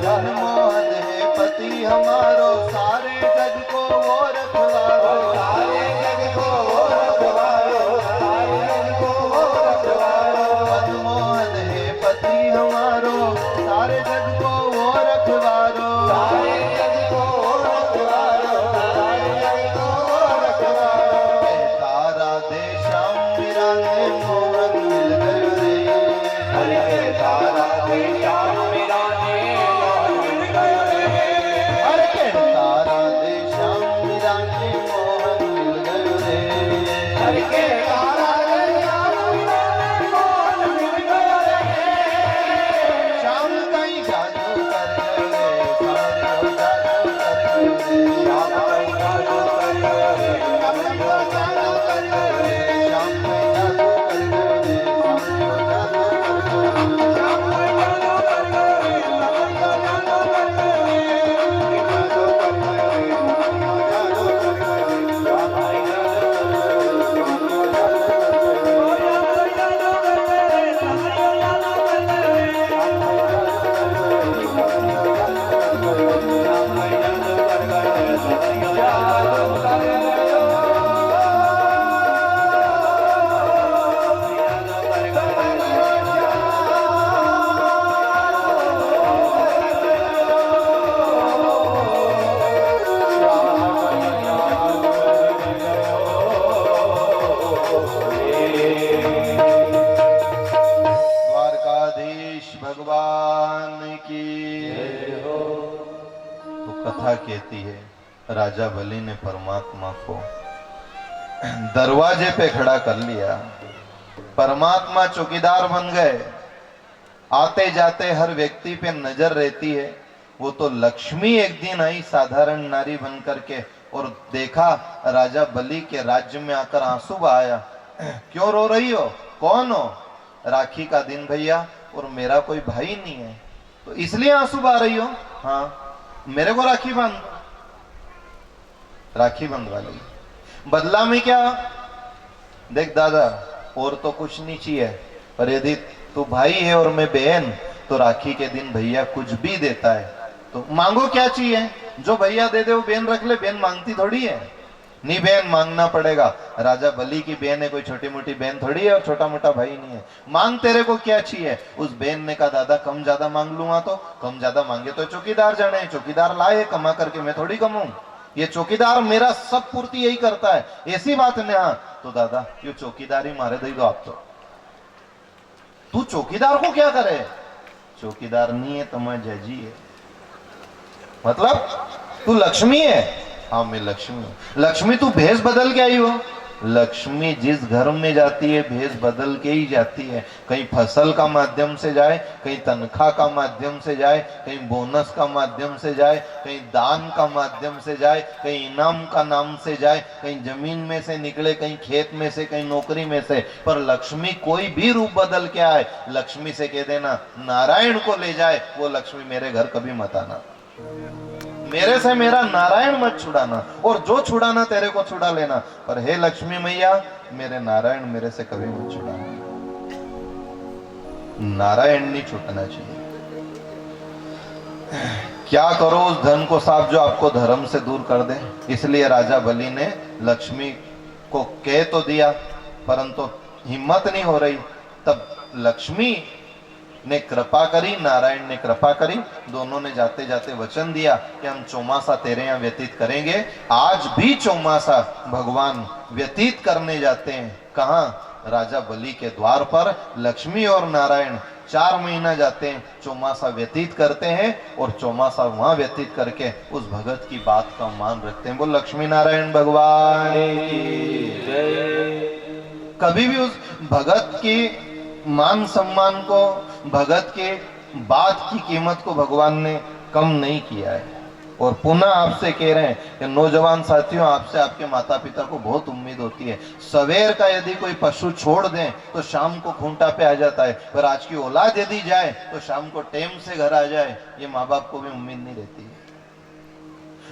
मनमोहन है पति हमारो, सारे जग को वो रखवारो, सारे जग को वो रखवारो, सारे जग को वो रखवारो। मनमोहन है पति हमारो, सारे जग को वो रखवारो, सारे जग को वो रखवारो, सारे जग को वो रखवारो। तारा दे श्याम बिराने मोहन मिल गयो रे, हरे तारा दे श्याम बिराने मोहन मिल गयो रे, हरे तारा दे श्याम बिराने मोहन मिल गयो रे, हरे तारा दे श्याम बिराने मोहन मिल गयो रे। श्याम कहीं जादू कर गयो रे, सारे हो जादू कर गयो रे, श्याम कहीं जादू कर गयो रे, सारे हो जादू कर गयो रे, श्याम कहीं जादू कर गयो रे, सारे हो जादू कर गयो रे, श्याम कहीं जादू कर गयो रे, सारे हो जादू कर गयो रे, जादू कर गयो रे, सारे हो जादू कर गयो रे, श्याम कहीं जादू कर गयो रे, सारे हो जादू कर गयो द्वारकाधीश भगवान की तो कथा कहती है राजा बलि ने परमात्मा को दरवाजे पे खड़ा कर लिया। परमात्मा चौकीदार बन गए, आते जाते हर व्यक्ति पे नजर रहती है। वो तो लक्ष्मी एक दिन आई साधारण नारी बन करके और देखा राजा बलि के राज्य में आकर आंसू बहाया। क्यों रो रही हो, कौन हो? राखी का दिन भैया, और मेरा कोई भाई नहीं है तो इसलिए आंसू बहा रही हो? हाँ, मेरे को राखी बांध, राखी बंधवा ली। बदला में क्या? देख दादा, और तो कुछ नहीं चाहिए, पर यदि तू भाई है और मैं बहन तो राखी के दिन भैया कुछ भी देता है तो मांगो क्या चाहिए, जो भैया दे दे वो बहन रख ले, बहन मांगती थोड़ी है। नहीं, बहन मांगना पड़ेगा। राजा बलि की बहन है, कोई छोटी मोटी बहन थोड़ी है और छोटा मोटा भाई नहीं है। मांग, तेरे को क्या चाहिए? उस बहन ने कहा दादा कम ज्यादा मांग लूंगा तो। कम ज्यादा मांगे तो चौकीदार जाने, चौकीदार लाए कमा करके, मैं थोड़ी कमाऊं, ये चौकीदार मेरा सब पूर्ति यही करता है, ऐसी बात ने। हाँ तो दादा ये चौकीदारी मारे दे दो आप तो। तू चौकीदार को क्या करे? चौकीदार नहीं है, तुम्हारा जजी है। मतलब तू लक्ष्मी है? हाँ मैं लक्ष्मी हूं। लक्ष्मी तू भेष बदल के आई हो? लक्ष्मी जिस घर में जाती है भेष बदल के ही जाती है। कहीं फसल का माध्यम से जाए, कहीं तनख्वाह का माध्यम से जाए, कहीं बोनस का माध्यम से जाए, कहीं दान का माध्यम से जाए, कहीं इनाम का नाम से जाए, कहीं जमीन में से निकले, कहीं खेत में से, कहीं नौकरी में से। पर लक्ष्मी कोई भी रूप बदल के आए, लक्ष्मी से कह देना नारायण को ले जाए, वो लक्ष्मी मेरे घर कभी मत आना, मेरे से मेरा नारायण मत छुड़ाना, और जो छुड़ाना तेरे को छुड़ा लेना, पर हे लक्ष्मी मैया मेरे नारायण मेरे से कभी मत छुड़ाना। नारायण नहीं छूटना चाहिए। क्या करो उस धन को साफ जो आपको धर्म से दूर कर दे। इसलिए राजा बलि ने लक्ष्मी को कह तो दिया, परंतु हिम्मत नहीं हो रही। तब लक्ष्मी ने कृपा करी, नारायण ने कृपा करी। दोनों ने जाते जाते वचन दिया कि हम चौमासा तेरे यहाँ व्यतीत करेंगे। आज भी चौमासा भगवान व्यतीत करने जाते हैं। कहाँ? राजा बलि के द्वार पर लक्ष्मी और नारायण 4 महीना जाते हैं, चौमासा व्यतीत करते हैं, और चौमासा वहां व्यतीत करके उस भगत की बात का मान रखते हैं। बोल लक्ष्मी नारायण भगवान की जय। कभी भी उस भगत की मान सम्मान को, भगत के बात की कीमत को भगवान ने कम नहीं किया है। और पुनः आपसे कह रहे हैं कि नौजवान साथियों, आपसे आपके माता पिता को बहुत उम्मीद होती है। सवेर का यदि कोई पशु छोड़ दें तो शाम को खूंटा पे आ जाता है, पर आज की औलाद यदि जाए तो शाम को टेम से घर आ जाए, ये माँ बाप को भी उम्मीद नहीं रहती है।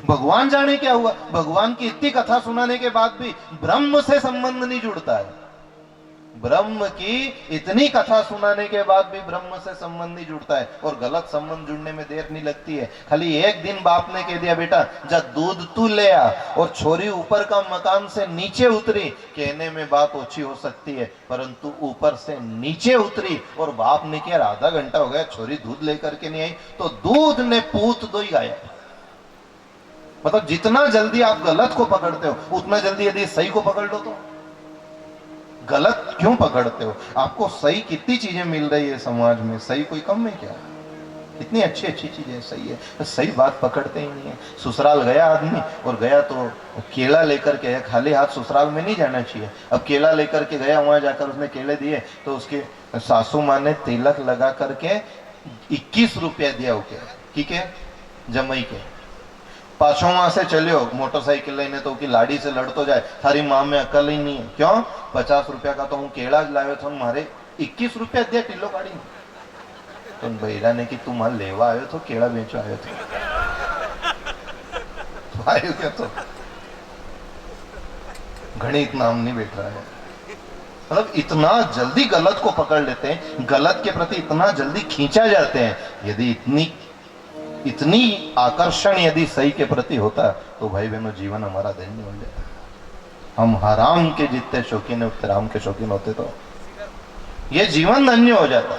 भगवान जाने क्या हुआ, भगवान की इतनी कथा सुनाने के बाद भी ब्रह्म से संबंध नहीं जुड़ता है। ब्रह्म की इतनी कथा सुनाने के बाद भी ब्रह्म से संबंध नहीं जुड़ता है, और गलत संबंध जुड़ने में देर नहीं लगती है। खाली एक दिन बाप ने कह दिया बेटा जा दूध तू ले आ, और छोरी ऊपर का मकान से नीचे उतरी, कहने में बात ओछी हो सकती है परंतु ऊपर से नीचे उतरी और बाप ने किया आधा घंटा हो गया छोरी दूध लेकर के नहीं आई, तो दूध ने पूत दो ही गाया। मतलब जितना जल्दी आप गलत को पकड़ते हो उतना जल्दी यदि सही को पकड़ लो तो गलत क्यों पकड़ते हो? आपको सही कितनी चीजें मिल रही है समाज में, सही कोई कम है क्या? इतनी अच्छी अच्छी चीजें सही है, तो सही बात पकड़ते ही नहीं है। ससुराल गया आदमी और गया तो केला लेकर के, खाली हाथ ससुराल में नहीं जाना चाहिए। अब केला लेकर के गया, वहां जाकर उसने केले दिए तो उसके सासू माँ ने तिलक लगा करके 21 रुपया दिया ओके, ठीक है, जमई के। पाछो वहां से चलियो मोटरसाइकिल लेने तो की लाड़ी से लड़ तो जाए, थारी माँ में अकल ही नहीं है। क्यों? 50 रुपया का तो हूँ केला लायो था, मारे 21 रुपया दिया किलो काढ़ी। तो बहिरा ने कि तू मां लेवा आयो तो केला बेचो आयो तो आयो क्या? तो गणित नाम नहीं बैठ रहा है। मतलब इतना जल्दी गलत को पकड़ लेते हैं, गलत के प्रति इतना जल्दी खींचा जाते हैं। यदि इतनी आकर्षण यदि सही के प्रति होता तो भाई बहनों जीवन हमारा धन्य हो जाता। हम हराम के जितने शौकीन है उतने राम के शौकीन होते तो ये जीवन धन्य हो जाता।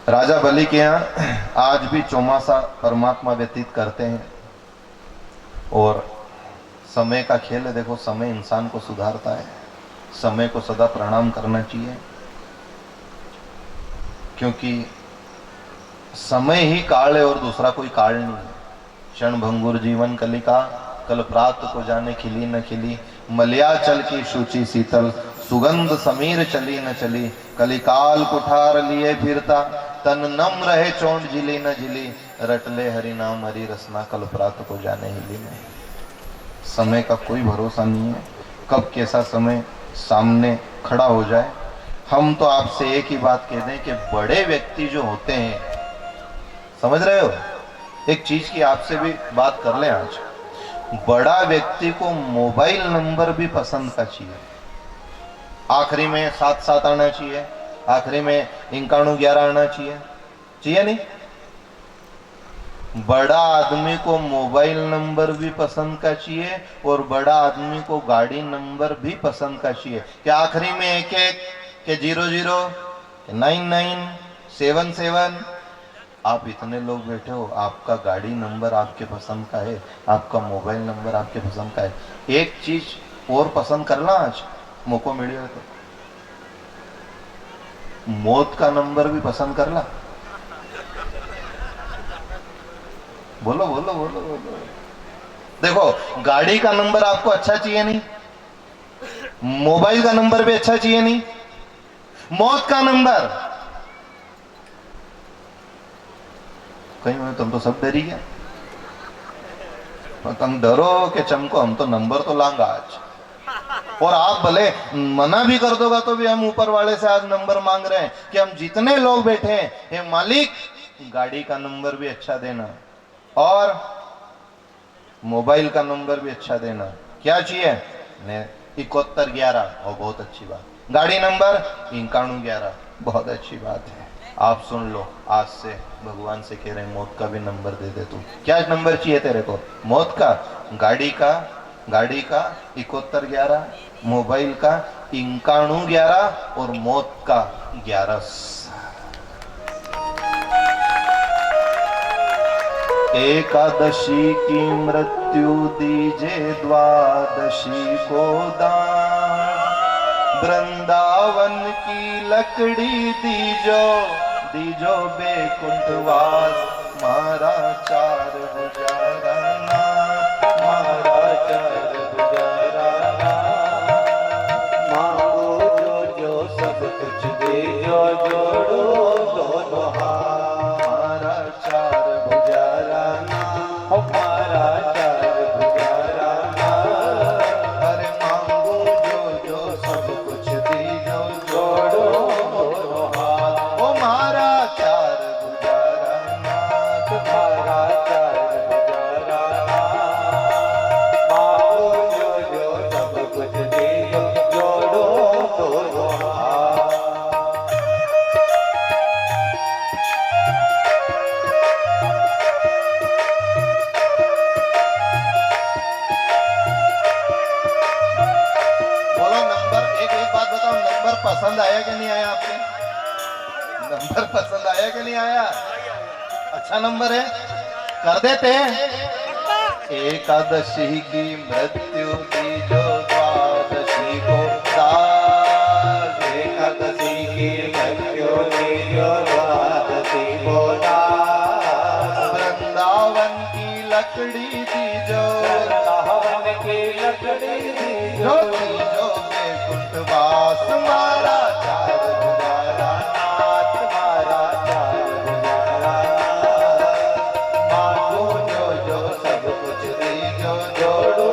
राजा बलि के यहाँ आज भी चौमासा परमात्मा व्यतीत करते हैं, और समय का खेल है। देखो समय इंसान को सुधारता है, समय को सदा प्रणाम करना चाहिए, क्योंकि समय ही काल है और दूसरा कोई काल नहीं है। क्षण भंगुर जीवन कलिका, कल प्रात को जाने खिली न खिली, मलयाचल की सूची शीतल, सुगंध समीर चली न चली, कलिकाल कुठार लिए फिरता, तन नम रहे चोंड झिली न झिली, रटले हरि नाम हरि रसना, कल प्रात को जाने हिली नहीं। समय का कोई भरोसा नहीं है, कब कैसा समय सामने खड़ा हो जाए। हम तो आपसे एक ही बात कह दें कि बड़े व्यक्ति जो होते हैं, समझ रहे हो, एक चीज की आपसे भी बात कर लें आज, बड़ा व्यक्ति को मोबाइल नंबर भी पसंद का चाहिए। आखिरी में 7 आना चाहिए, आखिरी में 9111 आना चाहिए, चाहिए नहीं? बड़ा आदमी को मोबाइल नंबर भी पसंद का चाहिए और बड़ा आदमी को गाड़ी नंबर भी पसंद का चाहिए। क्या आखिरी में 11 के 00 के 99 77? आप इतने लोग बैठे हो, आपका गाड़ी नंबर आपके पसंद का है, आपका मोबाइल नंबर आपके पसंद का है। एक चीज और पसंद करना आज मौको मिले तो, मौत का नंबर भी पसंद कर ला। बोलो बोलो बोलो बोलो। देखो गाड़ी का नंबर आपको अच्छा चाहिए नहीं, मोबाइल का नंबर भी अच्छा चाहिए नहीं, मौत का नंबर कहीं में तुम तो सब डरी गया। तुम डरो कि चमको, हम तो नंबर तो लांगा आज। और आप भले मना भी कर दोगा तो भी हम ऊपर वाले से आज नंबर मांग रहे हैं कि हम जितने लोग बैठे हैं, हे मालिक गाड़ी का नंबर भी अच्छा देना और मोबाइल का नंबर भी अच्छा देना। क्या चाहिए? 7111, और बहुत अच्छी बात। गाड़ी नंबर 9111, बहुत अच्छी बात है। आप सुन लो, आज से भगवान से कह रहे हैं मौत का भी नंबर दे दे तू। क्या नंबर चाहिए तेरे को? मौत का, गाड़ी का 7111, मोबाइल का 9111 और मौत का 11। एकादशी की मृत्यु दीजे द्वादशी को दान, वृंदावन की लकड़ी दीजो बैकुंठवास, मारा 4 गुजारा नाथ, मारा 4 गुजारा नाथ। मांगो जो सब कुछ दीजो, जोड़ो दोनों हाथ, मारा 4 गुजारा नाथ, मारा 4 गुजारा नाथ। अरे मांगो जो सब कुछ दीजो, जोड़ो दोनों हाथ, ओ मारा 4 गुजारा नाथ, मारा 4 गुजारा नाथ। मांगो जो सब कुछ दीजो, जोड़ो दोनों नंबर पसंद आया कि नहीं आया? अच्छा नंबर है, कर देते हैं। एकादशी की मृत्यु की जो द्वादशी को दाग, एकादशी की मृत्यु की जो द्वादशी को दाग, वृंदावन की लकड़ी की जो, वृंदावन की लकड़ी की जो कुंठवास मारा चार गुजारा, नाथ मारा चार गुजारा, मांगो जो सब कुछ दी जो जोड़ो।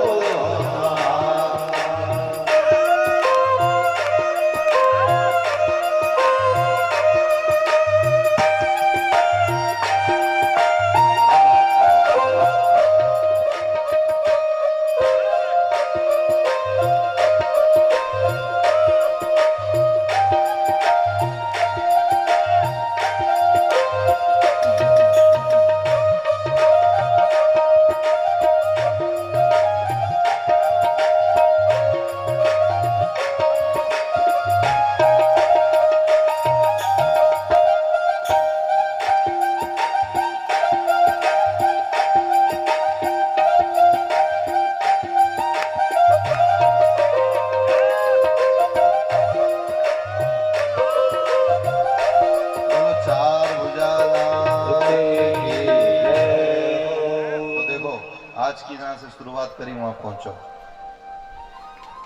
आज की जहां से शुरुआत करी वहां पहुंचो।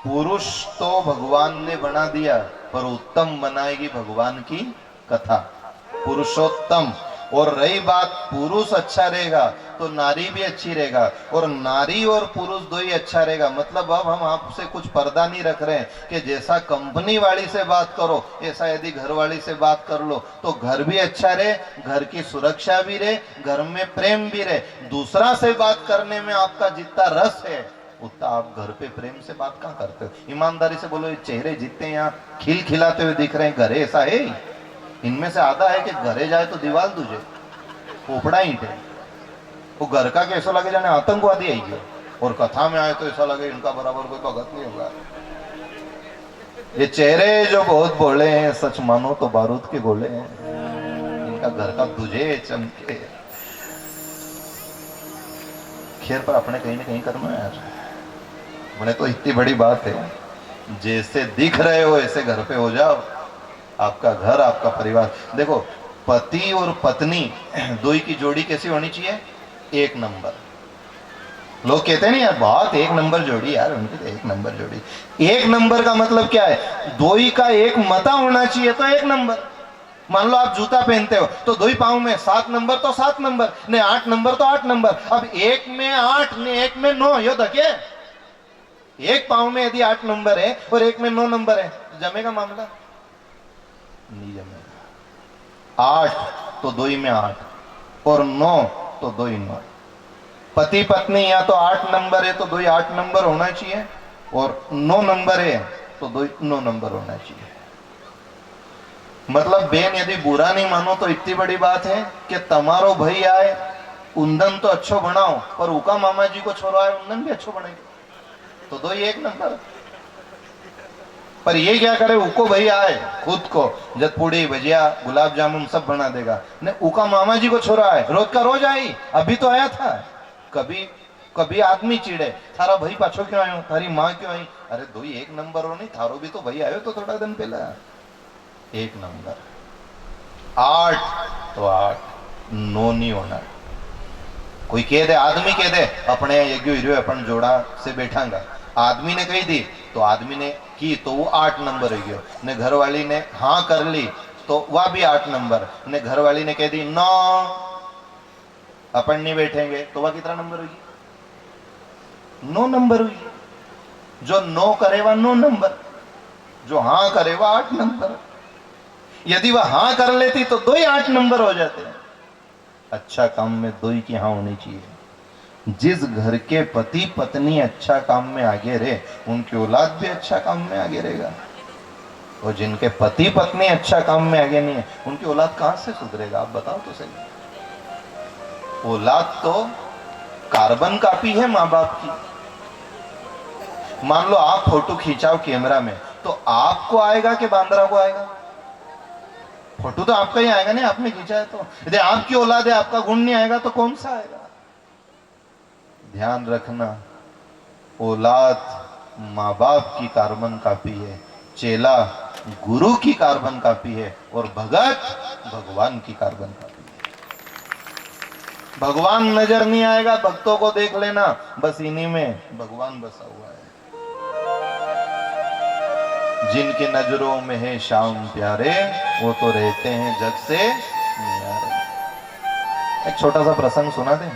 पुरुष तो भगवान ने बना दिया, पर उत्तम बनाएगी भगवान की कथा, पुरुषोत्तम। और रही बात पुरुष अच्छा रहेगा तो नारी भी अच्छी रहेगा, और नारी और पुरुष दो ही अच्छा रहेगा। मतलब अब हम आपसे कुछ पर्दा नहीं रख रहे हैं कि जैसा कंपनी वाली से बात करो ऐसा यदि घर वाली से बात कर लो तो घर भी अच्छा रहे, घर की सुरक्षा भी रहे, घर में प्रेम भी रहे। दूसरा से बात करने में आपका जितना रस है उतना आप घर पे प्रेम से बात कहाँ करते हो? ईमानदारी से बोलो, ये चेहरे जितने यहाँ खिल खिलाते हुए दिख रहे हैं, घरे ऐसा है? इनमें से आधा है कि घरे जाए तो दीवार दूजे पोपड़ा ईंट है, वो घर का कैसा लगे जाने आतंकवादी आई गया, और कथा में आए तो ऐसा लगे इनका बराबर कोई भगत नहीं होगा। ये चेहरे जो बहुत बोले हैं, सच मानो तो बारूद के गोले हैं, इनका घर का दूजे चमके। खैर पर अपने कहीं ना कहीं करना है यार, मैंने तो इतनी बड़ी बात है, जैसे दिख रहे हो ऐसे घर पे हो जाओ, आपका घर आपका परिवार। देखो पति और पत्नी दो ही की जोड़ी कैसी होनी चाहिए? एक नंबर। लोग कहते हैं नहीं यार बहुत एक नंबर जोड़ी, यार उनकी तो एक नंबर जोड़ी। एक नंबर का मतलब क्या है? दो ही का एक मता होना चाहिए तो एक नंबर। मान लो आप जूता पहनते हो तो दो ही पाँव में 7 नंबर तो 7 नंबर, ने 8 नंबर तो 8 नंबर। अब एक में 8 ने एक में 9, यो धके एक पाँव में यदि 8 नंबर है और एक में 9 नंबर है, जमेगा मामला? नहीं जमेगा। 8 तो 2 ही में 8 और 9 तो 2 ही 9। पति पत्नी या तो 8 नंबर है तो 2 ही 8 नंबर होना चाहिए, और 9 नंबर है तो 2 ही 9 नंबर होना चाहिए। मतलब बेन यदि बुरा नहीं मानो तो इतनी बड़ी बात है कि तमारो भाई आए उंदन तो अच्छो बनाओ, पर उका मामा जी को छोरो आए उंदन भी अच्छो बनेगा, तो 2 ही एक नंबर। पर ये क्या करे, उको भाई आए खुद को जतपुड़ी भजिया गुलाब जामुन सब बना देगा, ने उका मामा जी को छोरा है रोज का रोज आई। अभी तो आया था, कभी कभी आदमी चिड़े, थारा भाई पाछो क्यों आयो, थारी माँ क्यों आई? अरे 2 ही एक नंबर हो नहीं, थारो भी तो भाई आयो तो थोड़ा दिन पहला एक नंबर। 8 तो 8, 9 नहीं होना। कोई कह दे, आदमी कह दे अपने यज्ञ अपन जोड़ा से बैठांगा, आदमी ने कही दी तो आदमी ने की तो वो 8 नंबर हो गया, ने घर वाली ने हाँ कर ली तो वह भी 8 नंबर, ने घर वाली ने कह दी 9 अपन नहीं बैठेंगे तो वह कितना नंबर होगी? 9 नंबर हुई। जो 9 करे वह 9 नंबर, जो हाँ करे वह 8 नंबर। यदि वह हाँ कर लेती तो 2 ही 8 नंबर हो जाते हैं। अच्छा काम में 2 ही की हाँ होनी चाहिए। जिस घर के पति पत्नी अच्छा काम में आगे रहे उनकी औलाद भी अच्छा काम में आगे रहेगा, और जिनके पति पत्नी अच्छा काम में आगे नहीं है उनकी औलाद कहां से सुधरेगा? आप बताओ तो सही। औलाद तो कार्बन कॉपी है माँ बाप की। मान लो आप फोटो खींचाओ कैमरा में तो आपको आएगा कि बांद्रा को आएगा? फोटो तो आपका ही आएगा नहीं, आपने खींचा है तो। यदि आपकी औलाद है, आपका गुण नहीं आएगा तो कौन सा आएगा? ध्यान रखना, औलाद माँ बाप की कार्बन कॉपी है, चेला गुरु की कार्बन कॉपी है, और भगत भगवान की कार्बन कॉपी है। भगवान नजर नहीं आएगा, भक्तों को देख लेना, बस इन्हीं में भगवान बसा हुआ है। जिनकी नजरों में है श्याम प्यारे, वो तो रहते हैं जग से न्यारे। एक छोटा सा प्रसंग सुना दें,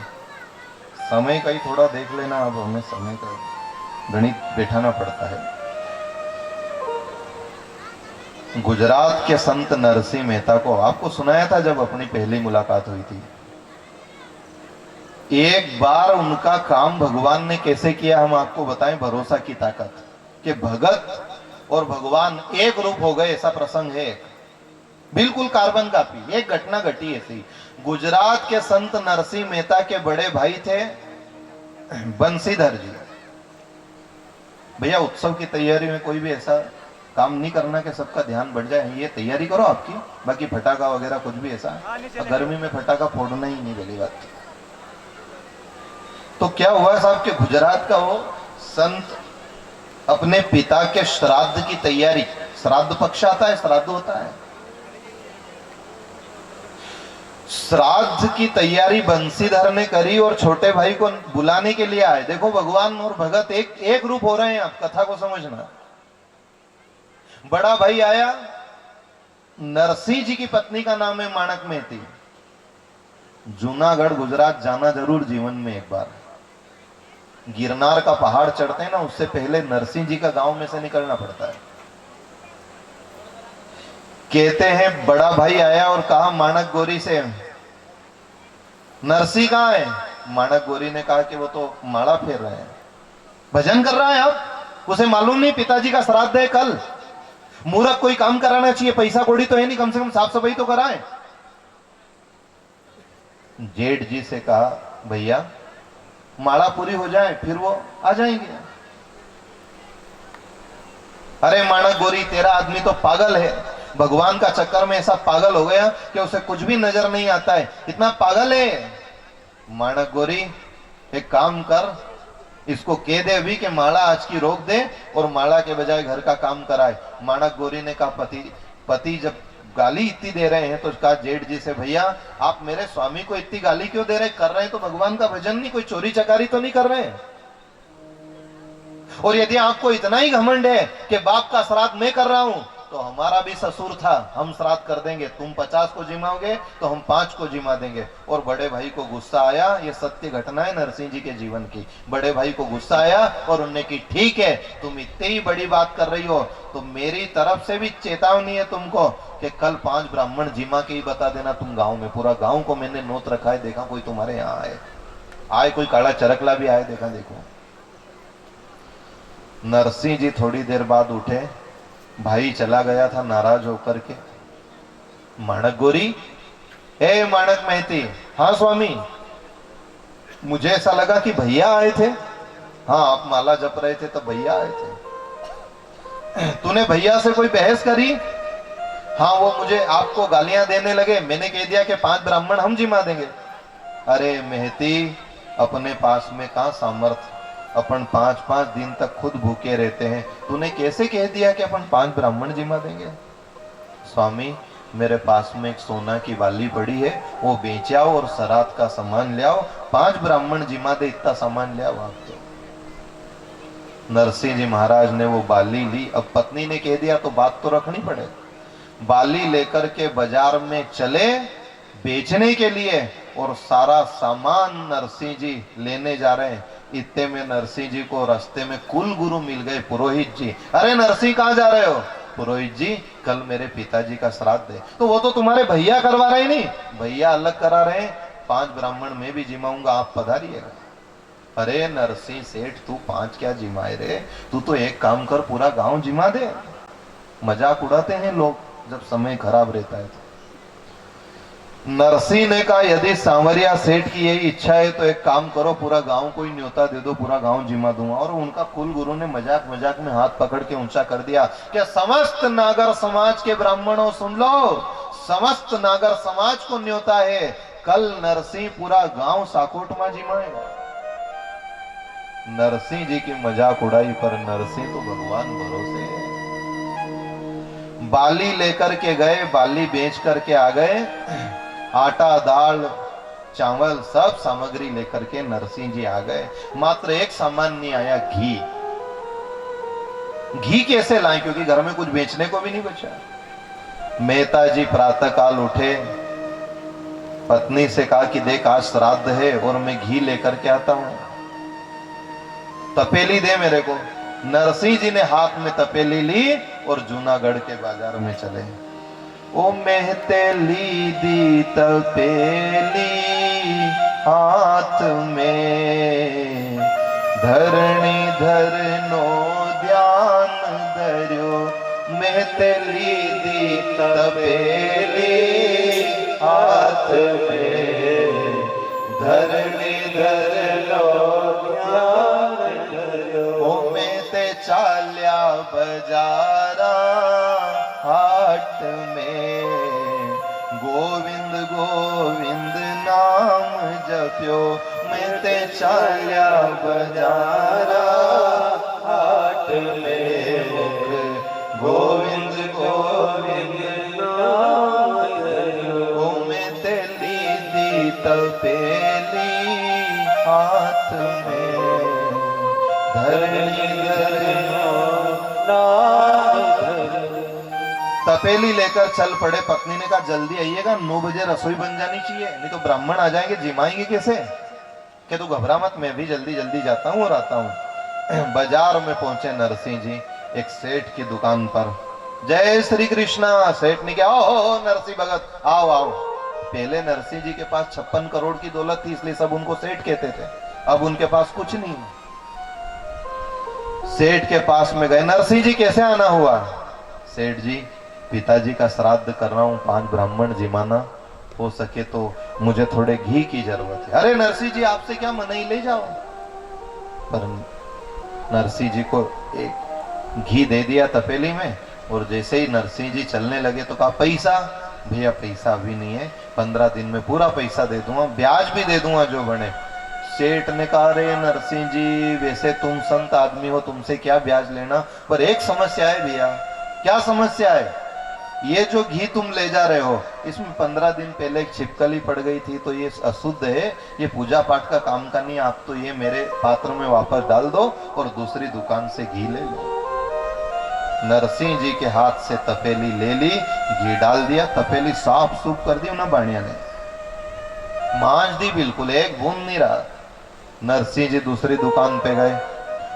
समय का ही थोड़ा देख लेना। अब हमें समय का गणित बैठाना पड़ता है। गुजरात के संत नरसिंह मेहता को आपको सुनाया था जब अपनी पहली मुलाकात हुई थी। एक बार उनका काम भगवान ने कैसे किया हम आपको बताएं। भरोसा की ताकत, कि भगत और भगवान एक रूप हो गए, ऐसा प्रसंग है। बिल्कुल कार्बन कॉपी, एक घटना घटी ऐसी। गुजरात के संत नरसिंह मेहता के बड़े भाई थे बंसीधर जी। भैया उत्सव की तैयारी में कोई भी ऐसा काम नहीं करना कि सबका ध्यान बढ़ जाए। ये तैयारी करो आपकी, बाकी फटाका वगैरह कुछ भी ऐसा, गर्मी में फटाका फोड़ना ही नहीं पहली बात। तो क्या हुआ साहब कि गुजरात का वो संत अपने पिता के श्राद्ध की तैयारी, श्राद्ध पक्ष आता है, श्राद्ध होता है, श्राद्ध की तैयारी बंसीधर ने करी और छोटे भाई को बुलाने के लिए आए। देखो भगवान और भगत एक रूप हो रहे हैं, आप कथा को समझना। बड़ा भाई आया, नरसिंह जी की पत्नी का नाम है माणक मेहती। जूनागढ़ गुजरात जाना जरूर जीवन में एक बार। गिरनार का पहाड़ चढ़ते हैं ना, उससे पहले नरसिंह जी का गांव में से निकलना पड़ता है। कहते हैं बड़ा भाई आया और कहा माणक गोरी से, नरसिंह कहां है? माणक गोरी ने कहा कि वो तो माला फेर रहे हैं, भजन कर रहा है। अब उसे मालूम नहीं पिताजी का श्राद्ध है कल। मूर्ख कोई काम कराना चाहिए, पैसा कौड़ी तो है नहीं, कम से कम साफ सफाई तो कराएं। जेठ जी से कहा भैया माला पूरी हो जाए फिर वो आ जाएंगे। अरे माणक गोरी तेरा आदमी तो पागल है, भगवान का चक्कर में ऐसा पागल हो गया कि उसे कुछ भी नजर नहीं आता है, इतना पागल है। माणक गोरी एक काम कर, इसको कह दे अभी कि माला आज की रोक दे और माला के बजाय घर का काम कराए। माणक गोरी ने कहा पति जब गाली इतनी दे रहे हैं तो कहा जेठ जी से भैया आप मेरे स्वामी को इतनी गाली क्यों दे रहे? कर रहे हैं तो भगवान का भजन नहीं, कोई चोरी चकारी तो नहीं कर रहे हैं। और यदि आपको इतना ही घमंड है कि बाप का श्राद्ध मैं कर रहा हूं, तो हमारा भी ससुर था, हम श्राद्ध कर देंगे, तुम 50 को जिमाओगे तो हम 5 को जिमा देंगे। और बड़े भाई को गुस्सा आया, ये सत्य घटना है नरसिंह जी के जीवन की। बड़े भाई को गुस्सा आया और उन्होंने की ठीक है तुम इतनी ही बड़ी बात कर रही हो तो मेरी तरफ से भी चेतावनी है तुमको कि कल 5 ब्राह्मण जिमा के ही बता देना तुम गांव में। पूरा गांव को मैंने नोट रखा है, देखा कोई तुम्हारे यहाँ आए, कोई काला चरकला भी आए, देखा देखो। नरसिंह जी थोड़ी देर बाद उठे, भाई चला गया था नाराज होकर के। माणक गोरी, ए माणक मेहती, हाँ स्वामी, मुझे ऐसा लगा कि भैया आए थे। हाँ आप माला जप रहे थे तो भैया आए थे। तूने भैया से कोई बहस करी? हाँ वो मुझे आपको गालियां देने लगे, मैंने कह दिया कि 5 ब्राह्मण हम जिमा देंगे। अरे मेहती अपने पास में कहां सामर्थ्य, अपन 5-5 दिन तक खुद भूखे रहते हैं, तूने कैसे कह दिया कि अपन 5 ब्राह्मण जिमा देंगे? स्वामी मेरे पास में एक सोना की वाली पड़ी है, वो बेच आओ और सरात का सामान ले आओ, 5 ब्राह्मण जिमा दे, इतना सामान ले आओ आप। तो नरसिंह जी महाराज ने वो बाली ली। अब पत्नी ने कह दिया तो बात तो रखनी पड़े। बाली लेकर के बाजार में चले बेचने के लिए और सारा सामान नरसिंह जी लेने जा रहे हैं। इतने में नरसिंह जी को रास्ते में कुल गुरु मिल गए, पुरोहित जी। अरे नरसिंह कहाँ जा रहे हो? पुरोहित जी कल मेरे पिताजी का श्राद्ध है। तो वो तो तुम्हारे भैया करवा रहे नहीं? भैया अलग करा रहे हैं, 5 ब्राह्मण मैं भी जिमाऊंगा, आप पधारिएगा। अरे नरसिंह सेठ तू 5 क्या जिमाए रे, तू तो एक काम कर पूरा गांव जिमा दे। मजाक उड़ाते हैं लोग जब समय खराब रहता है तो। नरसिंह ने कहा यदि सांवरिया सेठ की यही इच्छा है तो एक काम करो, पूरा गांव को ही न्योता दे दो, पूरा गांव जिमा दूंगा। और उनका कुल गुरु ने मजाक मजाक में हाथ पकड़ के ऊंचा कर दिया कि समस्त नागर समाज के ब्राह्मणों सुन लो, समस्त नागर समाज को न्योता है, कल नरसिंह पूरा गांव साकोट में जिमाएगा। नरसिंह जी की मजाक उड़ाई, पर नरसिंह तो भगवान भरोसे है। बाली लेकर के गए, बाली बेच करके आ गए, आटा दाल चावल सब सामग्री लेकर के नरसिंह जी आ गए। मात्र एक सामान नहीं आया, घी। घी कैसे लाए, क्योंकि घर में कुछ बेचने को भी नहीं बचा। मेहता जी प्रातः काल उठे, पत्नी से कहा कि देख आज श्राद्ध है और मैं घी लेकर के आता हूं, तपेली दे मेरे को। नरसिंह जी ने हाथ में तपेली ली और जूनागढ़ के बाजार में चले। ओ मेहतेली दी तपेली हाथ में, धरणी धरनो ध्यान धर्यो। मेहतेली दी तपेली हाथ में, धरणी धरनो ध्यान धर्यो। ओ मेहते चाल्या बजारा हाट में, गोविंद गोविंद नाम जप्यो। मैं ते चाल्या बजारा हाट में, गोविंद गोविंद नाम जप्यो। मैं ते लीदी तपेली हाथ में, धरणी धरनो नाम धर्यो। तपेली लेकर चल पड़े। पत्नी ने कहा जल्दी आइएगा, 9 बजे रसोई बन जानी चाहिए, नहीं तो ब्राह्मण आ जाएंगे, जिमाएंगे कैसे। कि तू घबरा मत, मैं भी जल्दी जल्दी जाता हूँ और आता हूँ। बाजार में पहुंचे नरसिंह जी, एक सेठ की दुकान पर। जय श्री कृष्णा। सेठ ने कहा ओ नरसिंह भगत आओ आओ। पहले नरसिंह जी के पास 56 करोड़ की दौलत थी, इसलिए सब उनको सेठ कहते थे। अब उनके पास कुछ नहीं। सेठ के पास में गए, नरसिंह जी कैसे आना हुआ। सेठ जी पिताजी का श्राद्ध कर रहा हूं, 5 ब्राह्मण जिमाना, हो सके तो मुझे थोड़े घी की जरूरत है। अरे नरसिंह जी आपसे क्या मनाही, ले जाओ। पर नरसिंह जी को एक घी दे दिया तपेली में, और जैसे ही नरसिंह जी चलने लगे तो कहा पैसा। भैया पैसा अभी नहीं है, 15 दिन में पूरा पैसा दे दूंगा, ब्याज भी दे दूंगा जो बने। सेठ ने कहा रे नरसिंह जी वैसे तुम संत आदमी हो, तुमसे क्या ब्याज लेना, पर एक समस्या है भैया। क्या समस्या है। ये जो घी तुम ले जा रहे हो, इसमें 15 दिन पहले एक छिपकली पड़ गई थी, तो ये अशुद्ध है, ये पूजा पाठ का काम का नहीं। आप तो ये मेरे पात्र में वापस डाल दो और दूसरी दुकान से घी ले लो। नरसिंह जी के हाथ से तपेली ले ली, घी डाल दिया, तपेली साफ सूफ कर दी उन्हें बाणिया ने, मांझ दी बिल्कुल, एक बूंद नहीं रहा। नरसिंह जी दूसरी दुकान पे गए,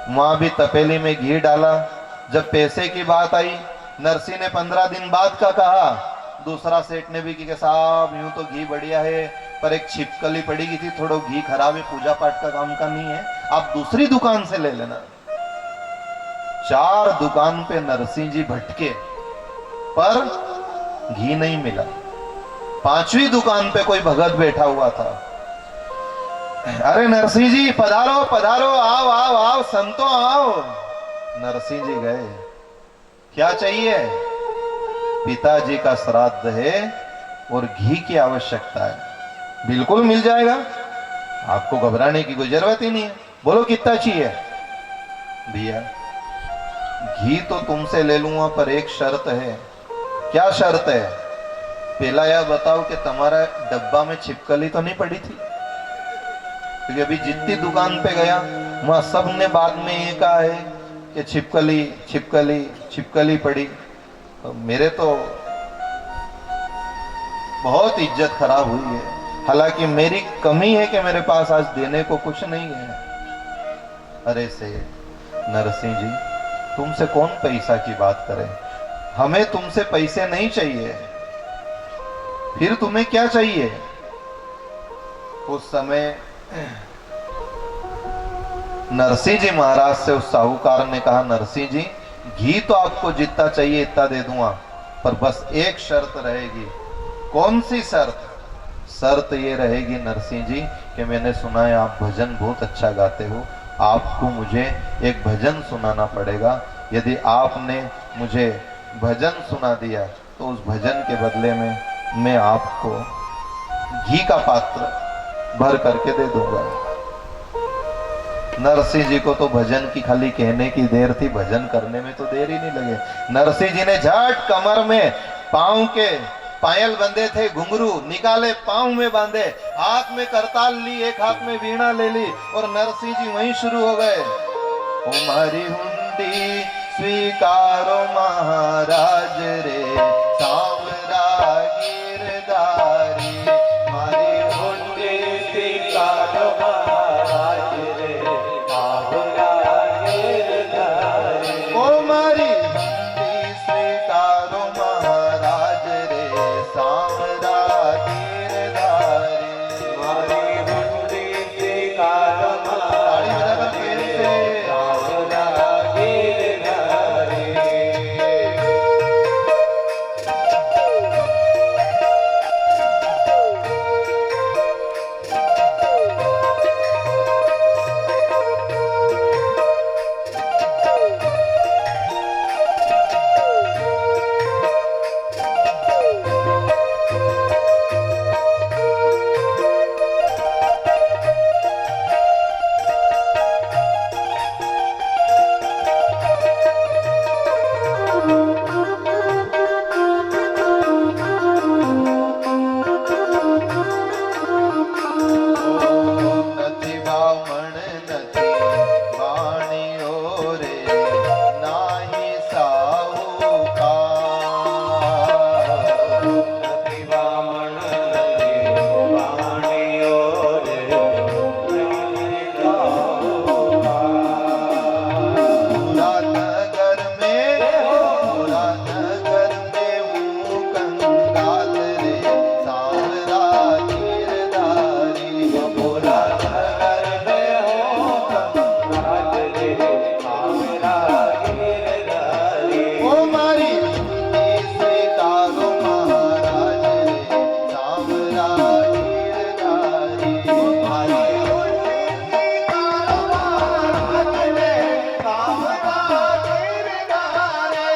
वहां भी तपेली में घी डाला। जब पैसे की बात आई, नरसिंह ने 15 दिन बाद का कहा। दूसरा सेठ ने भी कि साहब यूं तो घी बढ़िया है, पर एक छिपकली पड़ी गई थी, थोड़ा घी खराब है, पूजा पाठ का काम का नहीं है, आप दूसरी दुकान से ले लेना। 4 दुकान पे नरसिंह जी भटके, पर घी नहीं मिला। 5वीं दुकान पे कोई भगत बैठा हुआ था। अरे नरसिंह जी पधारो पधारो, आओ आओ आओ, संतो आओ। नरसिंह जी गए, क्या चाहिए। पिताजी का श्राद्ध है और घी की आवश्यकता है। बिल्कुल मिल जाएगा, आपको घबराने की कोई जरूरत ही नहीं है। बोलो कितना चाहिए। भैया घी तो तुमसे ले लूंगा, पर एक शर्त है। क्या शर्त है। पहला यह बताओ कि तुम्हारा डब्बा में छिपकली तो नहीं पड़ी थी, क्योंकि अभी जितनी दुकान पे गया वहां सब ने बाद में ये कहा है कि छिपकली छिपकली छिपकली पड़ी। तो मेरे तो बहुत इज्जत खराब हुई है। हालांकि मेरी कमी है कि मेरे पास आज देने को कुछ नहीं है। अरे से नरसिंह जी तुमसे कौन पैसा की बात करे, हमें तुमसे पैसे नहीं चाहिए, फिर तुम्हें क्या चाहिए। उस समय नरसिंह जी महाराज से उस साहूकार ने कहा, नरसिंह जी घी तो आपको जितना चाहिए इतना दे दूंगा, पर बस एक शर्त रहेगी। कौन सी शर्त। शर्त ये रहेगी नरसिंह जी कि मैंने सुना है आप भजन बहुत अच्छा गाते हो, आपको मुझे एक भजन सुनाना पड़ेगा। यदि आपने मुझे भजन सुना दिया तो उस भजन के बदले में मैं आपको घी का पात्र भर करके दे दूंगा। नरसिंह जी को तो भजन की खाली कहने की देर थी, भजन करने में तो देर ही नहीं लगे। नरसिंह जी ने झट कमर में पांव के पायल बंधे थे, घुंघरू निकाले, पांव में बांधे, हाथ में करताल ली, एक हाथ में वीणा ले ली और नरसिंह जी वहीं शुरू हो गए। हमारी हुंडी स्वीकारो महाराज रे, सामरा गिरधारी। मारी हुंडी स्वीकारो महाराज रे, सावरा गिरधारी। ओ मारी हुंडी स्वीकारो महाराज रे, सामरा गिरधारी। मारी हुंडी स्वीकारो ताड़ी बजाकर महाराज प्रेम रे, से। सावरा गिरधारी। નથી બામણ નથી વાણીઓ રે, નાહી સાહુકાર। નથી વામણ નથી વાણીઓ રે, નથી સાહુકાર। पूरा नगर में हूँ कंगाल रे, सावरा गिरधारी। पूरा नगर में हो कंगाल रे, सावरा गिरधारी। ओ मारी हुंडी स्वीकारो महाराज रे, सावरा गिरधारी। मारी हुंडी स्वीकारो महाराज रे, सावरा गिरधारी।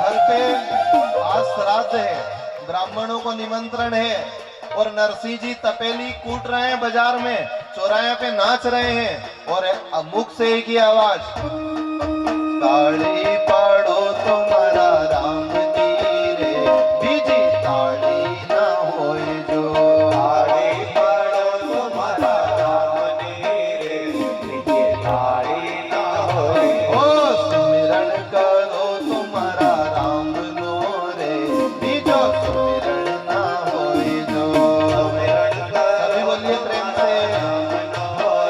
घर पे आज श्राद्ध है, ब्राह्मणों को निमंत्रण है और नरसिंह जी तपेली कूट रहे हैं बाजार में, चौराहे पे नाच रहे हैं और मुख से एक ही आवाज, ताड़ी पाड़ो तुम्हारा राम की रे, बीजी ताड़ी ना होए जो। ताड़ी पाड़ो तुम्हारा राम नी रे, बीजे ताड़ी ना होए। ओ सुमिरन करो तुम्हारा राम नो रे, बीजो सुमिरन ना होए जो। सुमिरन सभी बोलिए प्रेम से। राम नो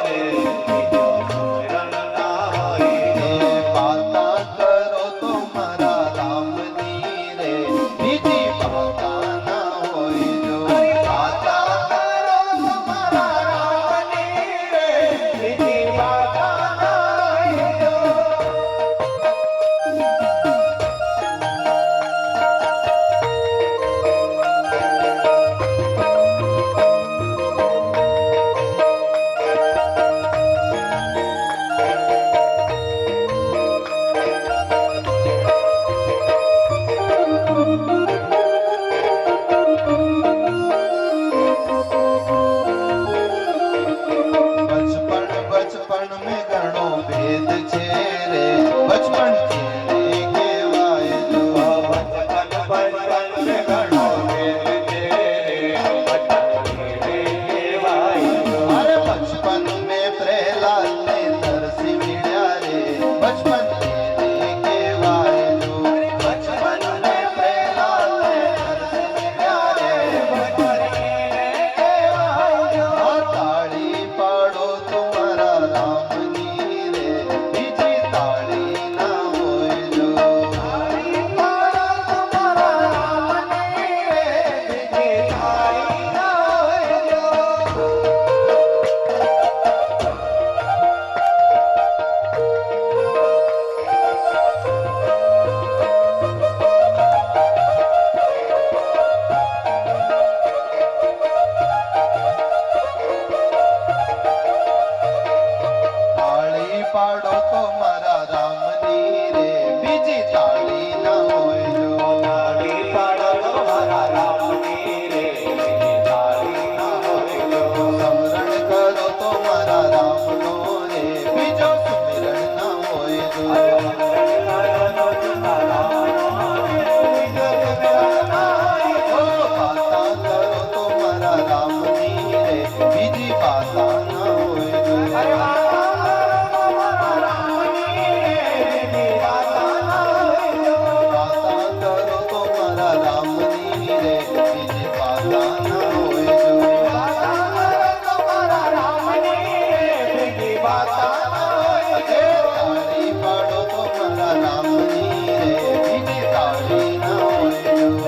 रे, बीजो सुमिरन ना होए। बाता करो तुम्हारा राम नी रे, बीजी बाता ना होए जो। बाता करो तुम्हारा राम नी रे, बीजी बाता ना होए जो। बचपन बचपन में घणो भेद छे रे, बचपन खेले केवाय जो। बचपन बचपन में घणो भेद छे रे, बचपन खेले केवाय जो। अरे बचपन में प्रहलाद ने नरसिंह मिल्या रे, बचपन खेले केवाय जो। बचपन में प्रहलाद ने नरसिंह मिल्या रे, बचपन खेले केवाय जो। और ताड़ी पाड़ो तुम्हारा राम पाड़ो तो मारा राम नी रे बीजी ताली ना होए जो ताली पाड़ो तो मारा राम नी रे बीजी ताली ना होए जो समरण करो तो मारा राम नो रे बीजो सुमिरन ना होए जो बाता करो तो मारा राम नी रे बीजी बाता ना होए जो बाता करो तो मारा राम नी रे बीजी बाता ना होए जो ताली पाड़ो तो मारा राम नी रे बीजी ताली ना होए जो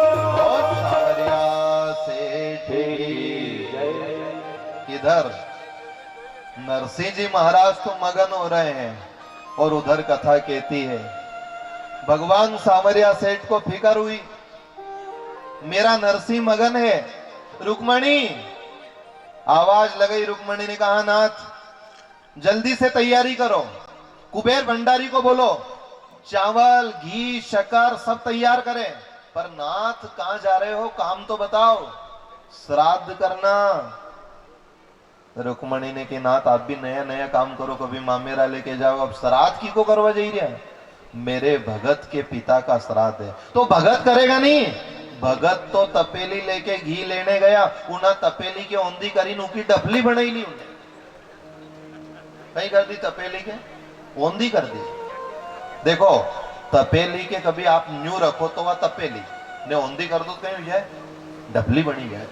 बहुत सावरिया सेठ इधर नरसिंह जी महाराज तो मगन हो रहे हैं और उधर कथा कहती है भगवान सावरिया सेठ को फिकर हुई मेरा नरसिंह मगन है रुक्मणी आवाज लगाई रुक्मणी ने कहा नाथ जल्दी से तैयारी करो कुबेर भंडारी को बोलो चावल घी शक्कर सब तैयार करें पर नाथ कहां जा रहे हो काम तो बताओ श्राद्ध करना रुक्मणी ने कि नाथ आप भी नया नया काम करो कभी मामेरा लेके जाओ अब श्राद्ध की को करवा जा रहा है मेरे भगत के पिता का श्राद्ध है तो भगत करेगा नहीं भगत तो तपेली लेके घी लेने गया उन्हें तपेली के औंधी करी उनकी डफली बनाई ली उन्हें कहीं कर दी तपेली के औंधी कर दी देखो तपेली के कभी आप न्यू रखो तो वह तपेली ने औंधी कर दो तो कहीं हो जाए डफली बनी जाए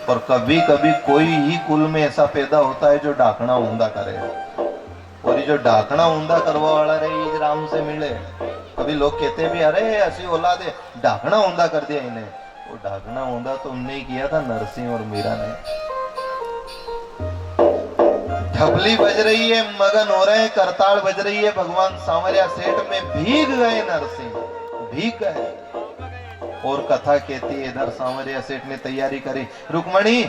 और कभी कभी कोई ही कुल में ऐसा पैदा होता है जो डाकना ऊंधा करे और ये जो डाकना ऊंधा करवा वाला रही राम से मिले कभी लोग कहते भी अरे ऐसी औलाद है डाकना ऊंधा कर दिया इन्हें वो डाकना ऊंधा तो उनने ही किया था नरसिंह और मीरा ने ढबली बज रही है मगन हो रहे हैं करताल बज रही है भगवान सांवरिया सेठ में भीग गए नरसिंह भीग गए और कथा कहती है इधर सांवरिया सेठ ने तैयारी करी रुक्मणी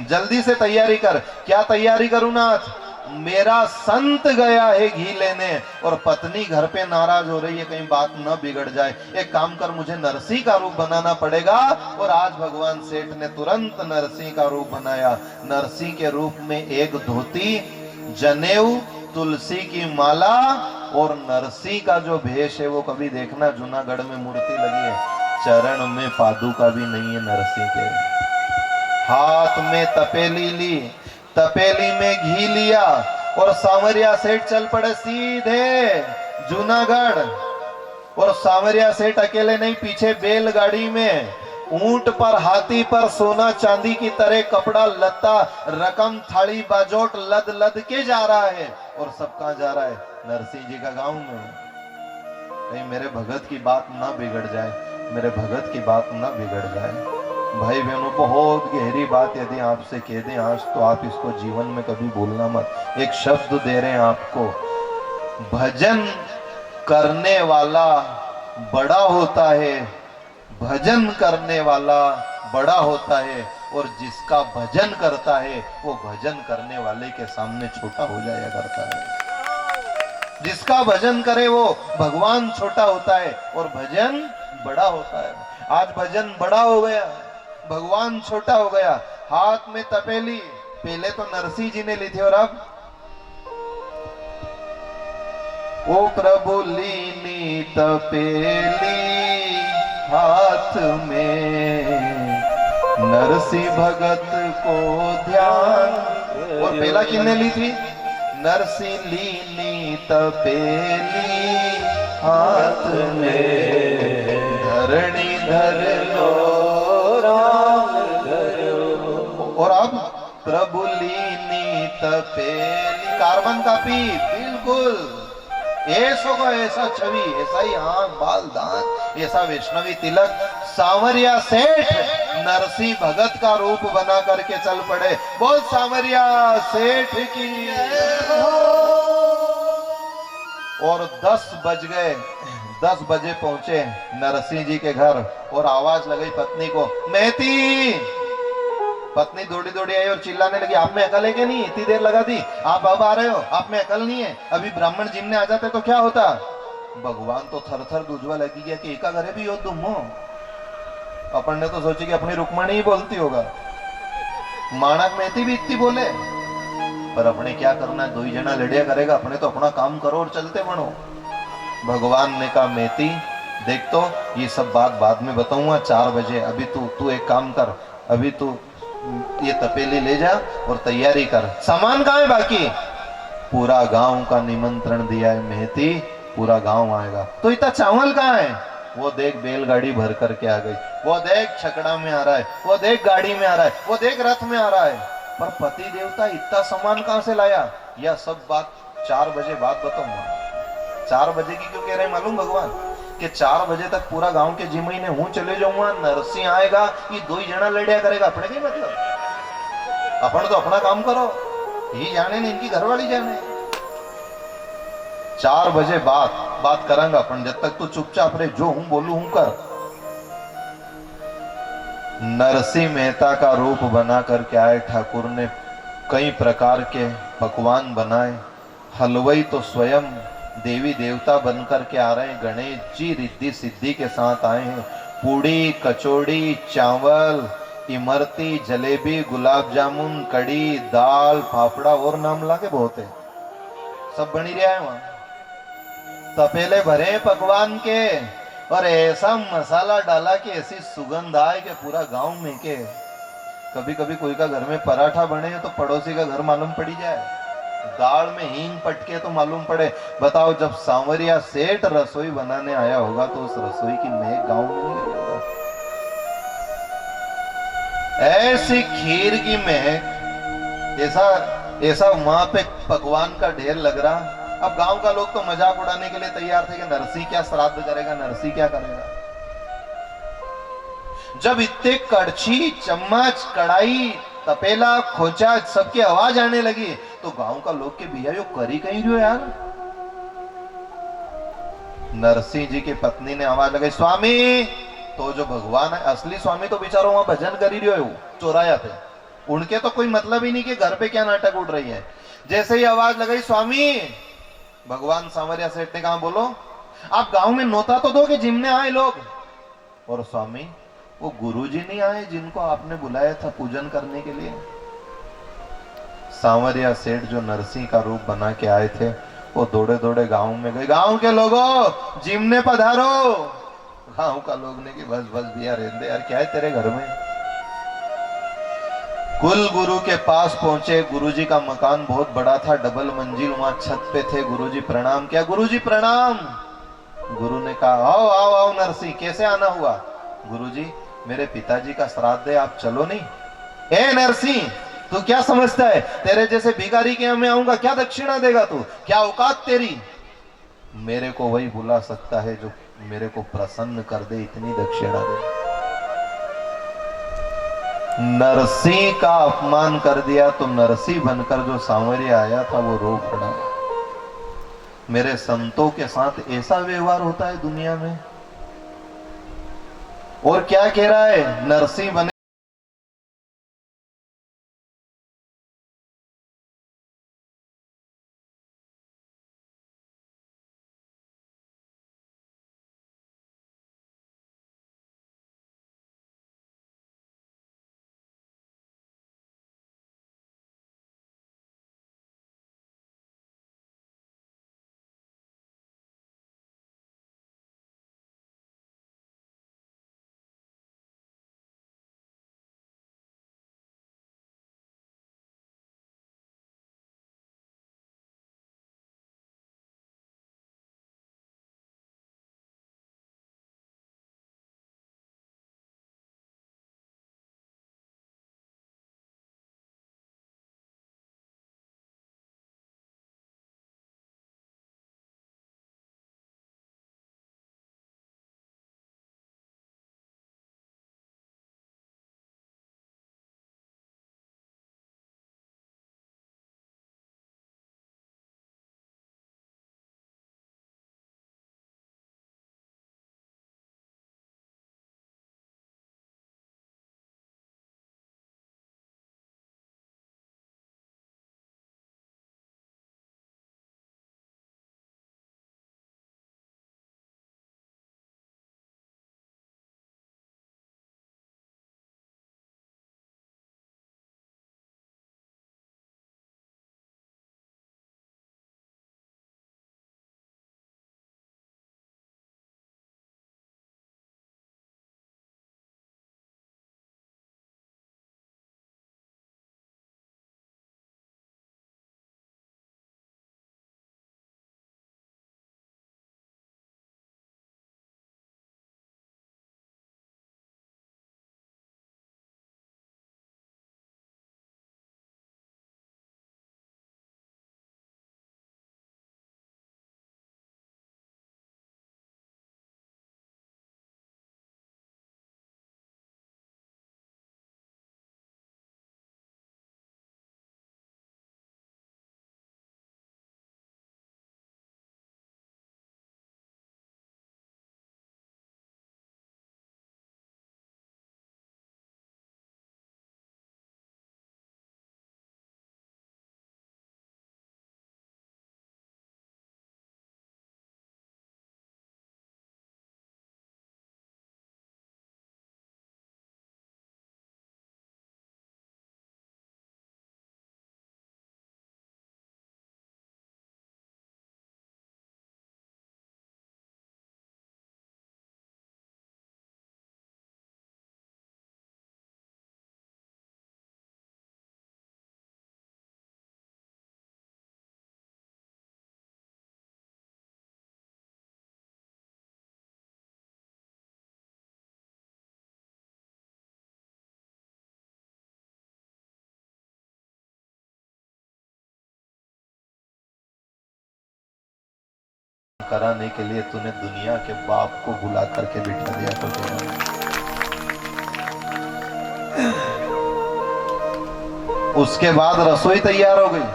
जल्दी से तैयारी कर क्या तैयारी करूं नाथ मेरा संत गया है घी लेने और पत्नी घर पे नाराज हो रही है कहीं बात न बिगड़ जाए एक काम कर मुझे नरसिंह का रूप बनाना पड़ेगा और आज भगवान सेठ ने तुरंत नरसिंह का रूप बनाया नरसिंह के रूप में एक धोती जनेऊ तुलसी की माला और नरसिंह का जो भेष है वो कभी देखना जूनागढ़ में मूर्ति लगी है चरण में पादुका भी नहीं है नरसिंह के हाथ में तपेली ली तपेली में घी लिया और सांवरिया सेठ चल पड़े सीधे जूनागढ़ और सांवरिया सेठ अकेले नहीं पीछे बैलगाड़ी में ऊंट पर हाथी पर सोना चांदी की तरह कपड़ा लत्ता रकम थाली बाजोट लद लद के जा रहा है और सब कहां जा रहा है नरसिंह जी का गांव में कहीं मेरे भगत की बात ना बिगड़ जाए मेरे भगत की बात ना बिगड़ जाए भाई बहनों बहुत गहरी बात यदि आपसे कह दें आज तो आप इसको जीवन में कभी भूलना मत एक शब्द दे रहे हैं आपको भजन करने वाला बड़ा होता है भजन करने वाला बड़ा होता है और जिसका भजन करता है वो भजन करने वाले के सामने छोटा हो जाया करता है जिसका भजन करे वो भगवान छोटा होता है और भजन बड़ा होता है आज भजन बड़ा हो गया भगवान छोटा हो गया हाथ में तपेली पहले तो नरसिंह जी ने ली थी और अब ओ प्रभु लीनी तपेली हाथ में नरसिंह भगत को ध्यान और पहला किसने ली थी नरसिंह लीनी तपेली हाथ में धरणी धर लो राम धरो और अब प्रभु लीनी तपेली कार्बन का पी बिल्कुल ऐसो को ऐसा छवि ऐसा ही आंख बाल दांत ऐसा वैष्णवी तिलक सांवरिया सेठ नरसिंह भगत का रूप बना करके चल पड़े बोल सांवरिया सेठ की और 10 बज गए, 10 बजे पहुंचे नरसिंह जी के घर और आवाज लगाई पत्नी को, महती। पत्नी दौड़ी दौड़ी आई और चिल्लाने लगी, आप में अकल है कि नहीं, इतनी देर लगा दी, आप अब आ रहे हो, आप में अकल नहीं है, अभी ब्राह्मण जिमने आ जाते तो क्या होता। भगवान तो थर थर दूजवा लगी गया कि एका घरे भी हो तुम हो। अपन ने तो सोची कि अपनी रुक्मणी ही बोलती होगा, माणक महती भी इतनी बोले, पर अपने क्या करना है, दो ही जना लड़िया करेगा, अपने तो अपना काम करो और चलते बनो। भगवान ने कहा, महती देख तो ये सब बात बाद में बताऊंगा 4 बजे, अभी तू तू एक काम कर, अभी तू ये तपेली ले जा और तैयारी कर। सामान कहाँ है बाकी? पूरा गांव का निमंत्रण दिया है महती, पूरा गांव आएगा। तो इतना चावल कहाँ है? वो देख बैलगाड़ी भर करके आ गई, वो देख छकड़ा में आ रहा है, वो देख गाड़ी में आ रहा है, वो देख रथ में आ रहा है। पर पति देवता इतना सामान कहाँ से लाया? यह सब बात 4 बजे बाद बताऊंगा। 4 बजे की क्यों कह रहे हैं मालूम भगवान? कि 4 बजे तक पूरा गांव के जिमई ने हूं चले जाऊंगा, नरसिंह आएगा, ये दो ही जना लड़िया करेगा, अपने क्या मतलब, अपन तो अपना काम करो, ये जाने नहीं इनकी घरवाली जाने। 4 बजे बात करेंगे अपन, जब तक तू चुपचाप रहे, जो हूं बोलू हूं कर। नरसिंह मेहता का रूप बना करके आए ठाकुर ने, कई प्रकार के पकवान बनाए, हलवाई तो स्वयं देवी देवता बनकर के आ रहे हैं, गणेश जी रिद्धि सिद्धि के साथ आए हैं। पूड़ी कचौड़ी चावल इमरती जलेबी गुलाब जामुन कड़ी दाल फाफड़ा और नाम लाके बहुत है, सब बनी रहा है वहां। तपेले भरे पकवान के और ऐसा मसाला डाला कि ऐसी सुगंध आए कि पूरा गांव में के। कभी कभी कोई का घर में पराठा बने तो पड़ोसी का घर मालूम पड़ी जाए, दाल में हींग पटके तो मालूम पड़े। बताओ जब सांवरिया सेठ रसोई बनाने आया होगा तो उस रसोई की महक गांव में नहीं गई होगा। ऐसी खीर की महक, ऐसा ऐसा वहां पे पकवान का ढेर लग रहा। अब गांव का लोग तो मजाक उड़ाने के लिए तैयार थे कि नरसिंह क्या श्राद्ध करेगा, नरसिंह क्या करेगा। जब इतने कड़छी चम्मच कढ़ाई तपेला खोचा सबकी आवाज आने लगी तो गांव का लोग के भैया यो करी कहीं रहो यार। नरसिंह जी की पत्नी ने आवाज लगाई, स्वामी। तो जो भगवान है असली स्वामी तो बेचारो वहां भजन कर ही रहो चौराया पे, उनके तो कोई मतलब ही नहीं कि घर पे क्या नाटक उड़ रही है। जैसे ही आवाज लगाई स्वामी, भगवान सांवरिया सेठ ने कहा, बोलो आप गांव में नोता तो दो कि जिमने आए लोग। और स्वामी वो गुरुजी नहीं आए जिनको आपने बुलाया था पूजन करने के लिए? सांवरिया सेठ जो नरसिंह का रूप बना के आए थे वो दौड़े दौड़े गांव में गए, गांव के लोगों जिमने पधारो। गांव का लोग ने कि बस बस भैया रहने यार, क्या है तेरे घर में। कुल गुरु के पास पहुंचे, गुरुजी का मकान बहुत बड़ा था, डबल मंजिल, वहां छत पे थे। गुरुजी प्रणाम किया, गुरुजी प्रणाम। गुरु ने कहा, आओ आओ आओ नरसिंह, कैसे आना हुआ? गुरुजी मेरे पिताजी का श्राद्ध है, आप चलो नहीं? ए नरसिंह तू क्या समझता है, तेरे जैसे भिखारी के यहाँ मैं आऊंगा, क्या दक्षिणा देगा तू, क्या औकात तेरी? मेरे को वही बुला सकता है जो मेरे को प्रसन्न कर दे, इतनी दक्षिणा दे। नरसिंह का अपमान कर दिया तो नरसिंह बनकर जो सांवरिया आया था वो रो पड़ा। मेरे संतों के साथ ऐसा व्यवहार होता है दुनिया में। और क्या कह रहा है, नरसिंह बने कराने के लिए तूने दुनिया के बाप को बुला करके बिठा दिया तो उसके बाद रसोई तैयार हो गई।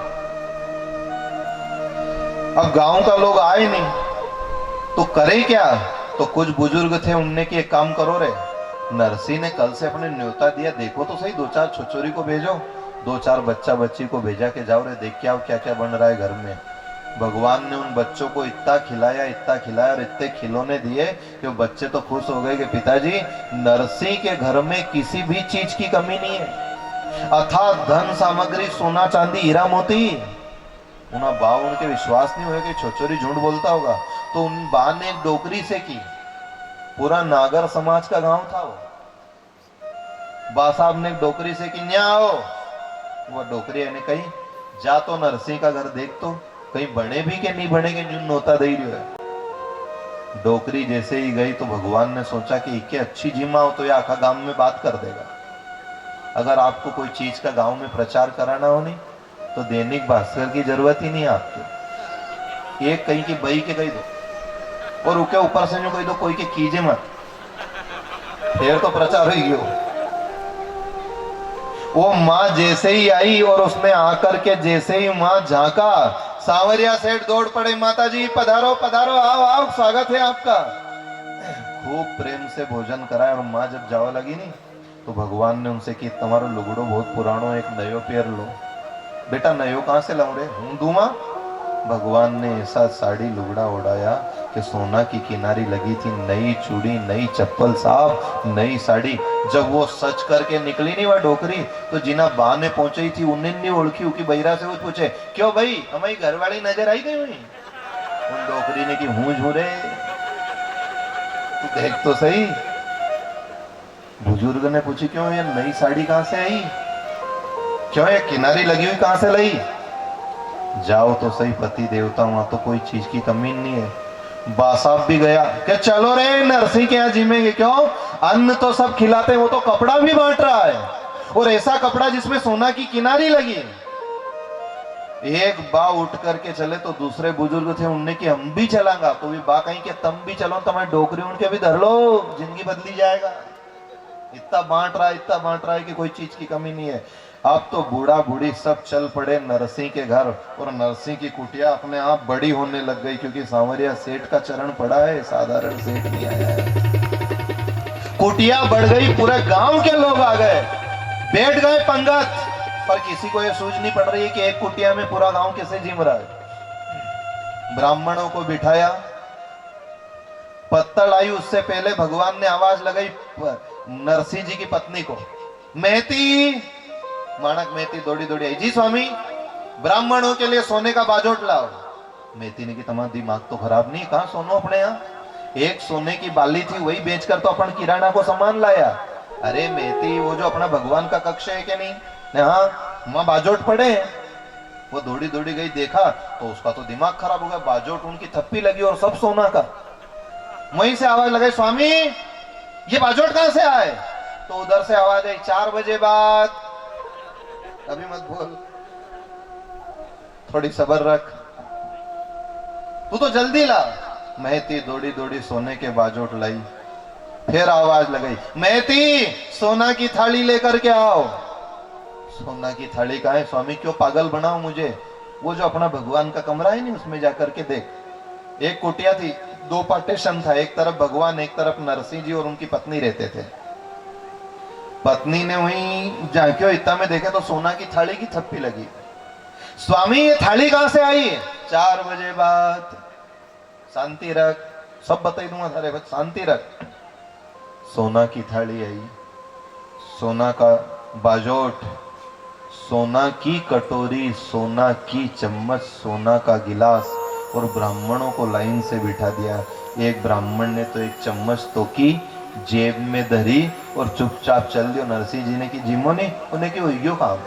अब गांव का लोग आए नहीं तो करे क्या? तो कुछ बुजुर्ग थे, उनने कि एक काम करो रे, नरसी ने कल से अपने न्योता दिया, देखो तो सही, 2-4 छुचोरी को भेजो, 2-4 बच्चा बच्ची को भेजा के जाओ रे, देख के आओ क्या क्या बन रहा है घर में। भगवान ने उन बच्चों को इतना खिलाया और इतने खिलौने दिए कि वो बच्चे तो खुश हो गए कि पिताजी, नरसी के घर में किसी भी चीज की कमी नहीं है, अथाह धन सामग्री, सोना चांदी हीरा मोती। उना बा उनके विश्वास नहीं हुए कि छोचोरी झूठ बोलता होगा, तो उन बा ने एक डोकरी से की। पूरा नागर समाज का गांव था वो। बा साहब ने एक डोकरी से की, न्या आओ। वो डोकरी ने कही, जा तो नरसिंह का घर देख तो कहीं बने भी के नहीं बने के जो नोता दे रही है। डोकरी जैसे ही गई तो भगवान ने सोचा कि इके अच्छी जिमा हो तो ये आखा गांव में बात कर देगा। अगर आपको कोई चीज का गांव में प्रचार कराना हो नहीं तो दैनिक भास्कर की जरूरत ही नहीं है आपको। एक कहीं की बही के कही दो और उके ऊपर से जो कही दो कोई के कीजे मत, फिर तो प्रचार ही गयो। वो माँ जैसे ही आई और उसने आकर के जैसे ही माँ झांका, सांवरिया सेठ दौड़ पड़े, माता जी पधारो पधारो, आओ आओ, स्वागत है आपका। खूब प्रेम से भोजन कराया और माँ जब जावा लगी नहीं तो भगवान ने उनसे कि तुम्हारो लुगड़ो बहुत पुरानो, एक नयो पेर लो। बेटा नयो कहां से लाऊं रे, हूं दूंगा। भगवान ने ऐसा साड़ी लुगड़ा उड़ाया कि सोना की किनारी लगी थी, नई चूड़ी, नई चप्पल साहब, नई साड़ी। जब वो सच करके निकली नहीं वह डोकरी तो जिना बा ने पहुंची थी उन्हें नहीं ओळखी। उनकी बहिरा से वो पूछे, क्यों भाई हमारी घरवाली नजर आई गई हुई? उन डोकरी ने की, हूं झूरे, तू देख तो सही। बुजुर्ग ने पूछी, क्यों ये नई साड़ी कहां से आई, क्यों ये किनारी लगी हुई कहां से लाई? जाओ तो सही पति देवता, वहां तो कोई चीज की कमी नहीं है। बासाब भी गया, क्या चलो रे नरसिंह के यहाँ जिमेंगे, क्यों अन्न तो सब खिलाते हैं, वो तो कपड़ा भी बांट रहा है, और ऐसा कपड़ा जिसमें सोना की किनारी लगी। एक बा उठ करके चले तो दूसरे बुजुर्ग थे, उनने कि हम भी चलांगा, तो भी बा कहीं के तुम भी चलो, तुम्हारी डोकरी उनके भी धर लो, जिंदगी बदली जाएगा। इतना बांट रहा है कि कोई चीज की कमी नहीं है। अब तो बूढ़ा बूढ़ी सब चल पड़े नरसिंह के घर, और नरसिंह की कुटिया अपने आप बड़ी होने लग गई, क्योंकि सांवरिया सेठ का चरण पड़ा है, साधारण सेठ नहीं आया है। कुटिया बढ़ गई, पूरे गांव के लोग आ गए, बैठ गए पंगत, पर किसी को यह सूझ नहीं पड़ रही है कि एक कुटिया में पूरा गांव कैसे जिम रहा है। ब्राह्मणों को बिठाया, पत्तल आई, उससे पहले भगवान ने आवाज लगाई नरसिंह जी की पत्नी को, मेहती, माणक मेहती दौड़ी दौड़ी आई, जी स्वामी ब्राह्मणों के लिए सोने का बाजोट लाओ। मेहती ने कि तुम्हारा दिमाग तो खराब नहीं, कहां सोनो अपने यहाँ, एक सोने की बाली थी वही बेचकर तो अपन किराना को सामान लाया। अरे मेहती, वो जो अपना भगवान का कक्ष है कि नहीं, हाँ वहां बाजोट पड़े हैं। वो दौड़ी दौड़ी गई, देखा तो उसका तो दिमाग खराब हो गया, बाजोट उनकी थप्पी लगी और सब सोना का। वहीं से आवाज लगाई, स्वामी ये बाजोट कहां से आए? तो उधर से आवाज आई, 4 बजे बाद, अभी मत बोल, थोड़ी सब्र रख, तू तो जल्दी ला। महती दौड़ी दौड़ी सोने के बाजोट लाई, फिर आवाज लगाई, महती सोना की थाली लेकर के आओ। सोना की थाली कहाँ है स्वामी, क्यों पागल बनाओ मुझे? वो जो अपना भगवान का कमरा है नहीं, उसमें जाकर के देख। एक कुटिया थी, 2 पार्टीशन था, एक तरफ भगवान, एक तरफ नरसिंह जी और उनकी पत्नी रहते थे। पत्नी ने वहीं झांकियो, इतना में देखे तो सोना की थाली की थप्पी लगी। स्वामी ये थाली कहां से आई? 4 बजे बाद। शांति रख, सब बता दूंगा थारे, बस शांति रख। सोना की थाली आई, सोना का बाजोट, सोना की कटोरी, सोना की चम्मच, सोना का गिलास, और ब्राह्मणों को लाइन से बिठा दिया। एक ब्राह्मण ने तो एक चम्मच तो की जेब में धरी और चुपचाप चल दियो। नरसिंह जी ने की, जिमो ने उन्हें की हुई काम,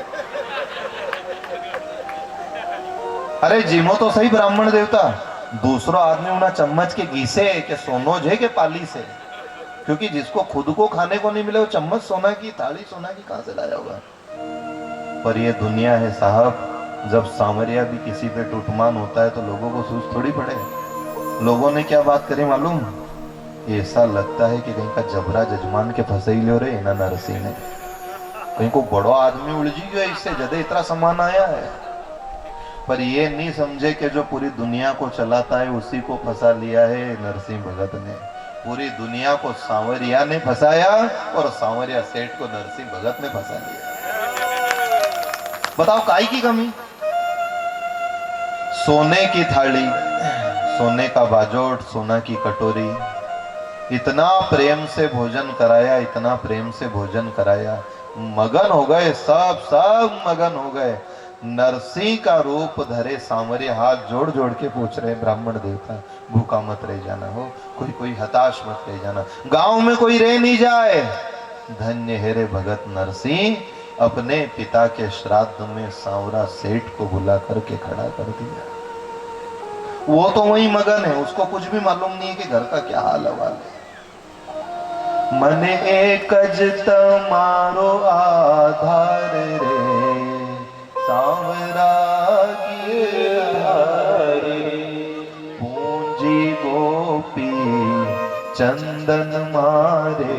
अरे जिमो तो सही ब्राह्मण देवता, दूसरा आदमी उन्हें चम्मच के घीसे के सोनोज है के पाली से, क्योंकि जिसको खुद को खाने को नहीं मिले वो चम्मच सोना की, थाली सोना की कहां से लाया होगा। पर ये दुनिया है साहब, जब सांवरिया भी किसी पे टूटमान होता है तो लोगों को सूझ थोड़ी पड़े। लोगों ने क्या बात करी मालूम? ऐसा लगता है कि कहीं का जबरा जजमान के फंसे ही ले रहे ना नरसिंह ने, कहीं को बड़ो आदमी उलझी गया, इससे जदे इतना सामान आया है। पर ये नहीं समझे कि जो पूरी दुनिया को चलाता है उसी को फंसा लिया है नरसिंह भगत ने। पूरी दुनिया को सांवरिया ने फंसाया और सांवरिया सेठ को नरसिंह भगत ने फंसा लिया। बताओ काई की कमी? सोने की थाली, सोने का बाजोट, सोना की कटोरी, इतना प्रेम से भोजन कराया, इतना प्रेम से भोजन कराया, मगन हो गए, सब मगन हो गए। नरसिंह का रूप धरे सांवरिया हाथ जोड़ जोड़ के पूछ रहे ब्राह्मण देवता, भूखा मत रह जाना हो, कोई हताश मत रह जाना, गांव में कोई रह नहीं जाए। धन्य है रे भगत नरसिंह, अपने पिता के श्राद्ध में सांवरा सेठ को बुला करके खड़ा कर दिया। वो तो वही मगन है, उसको कुछ भी मालूम नहीं है कि घर का क्या हाल हवाल है। मने एकज तमारो आधार रे सांवरा गिरधारी, पूंजी गोपी चंदन मारे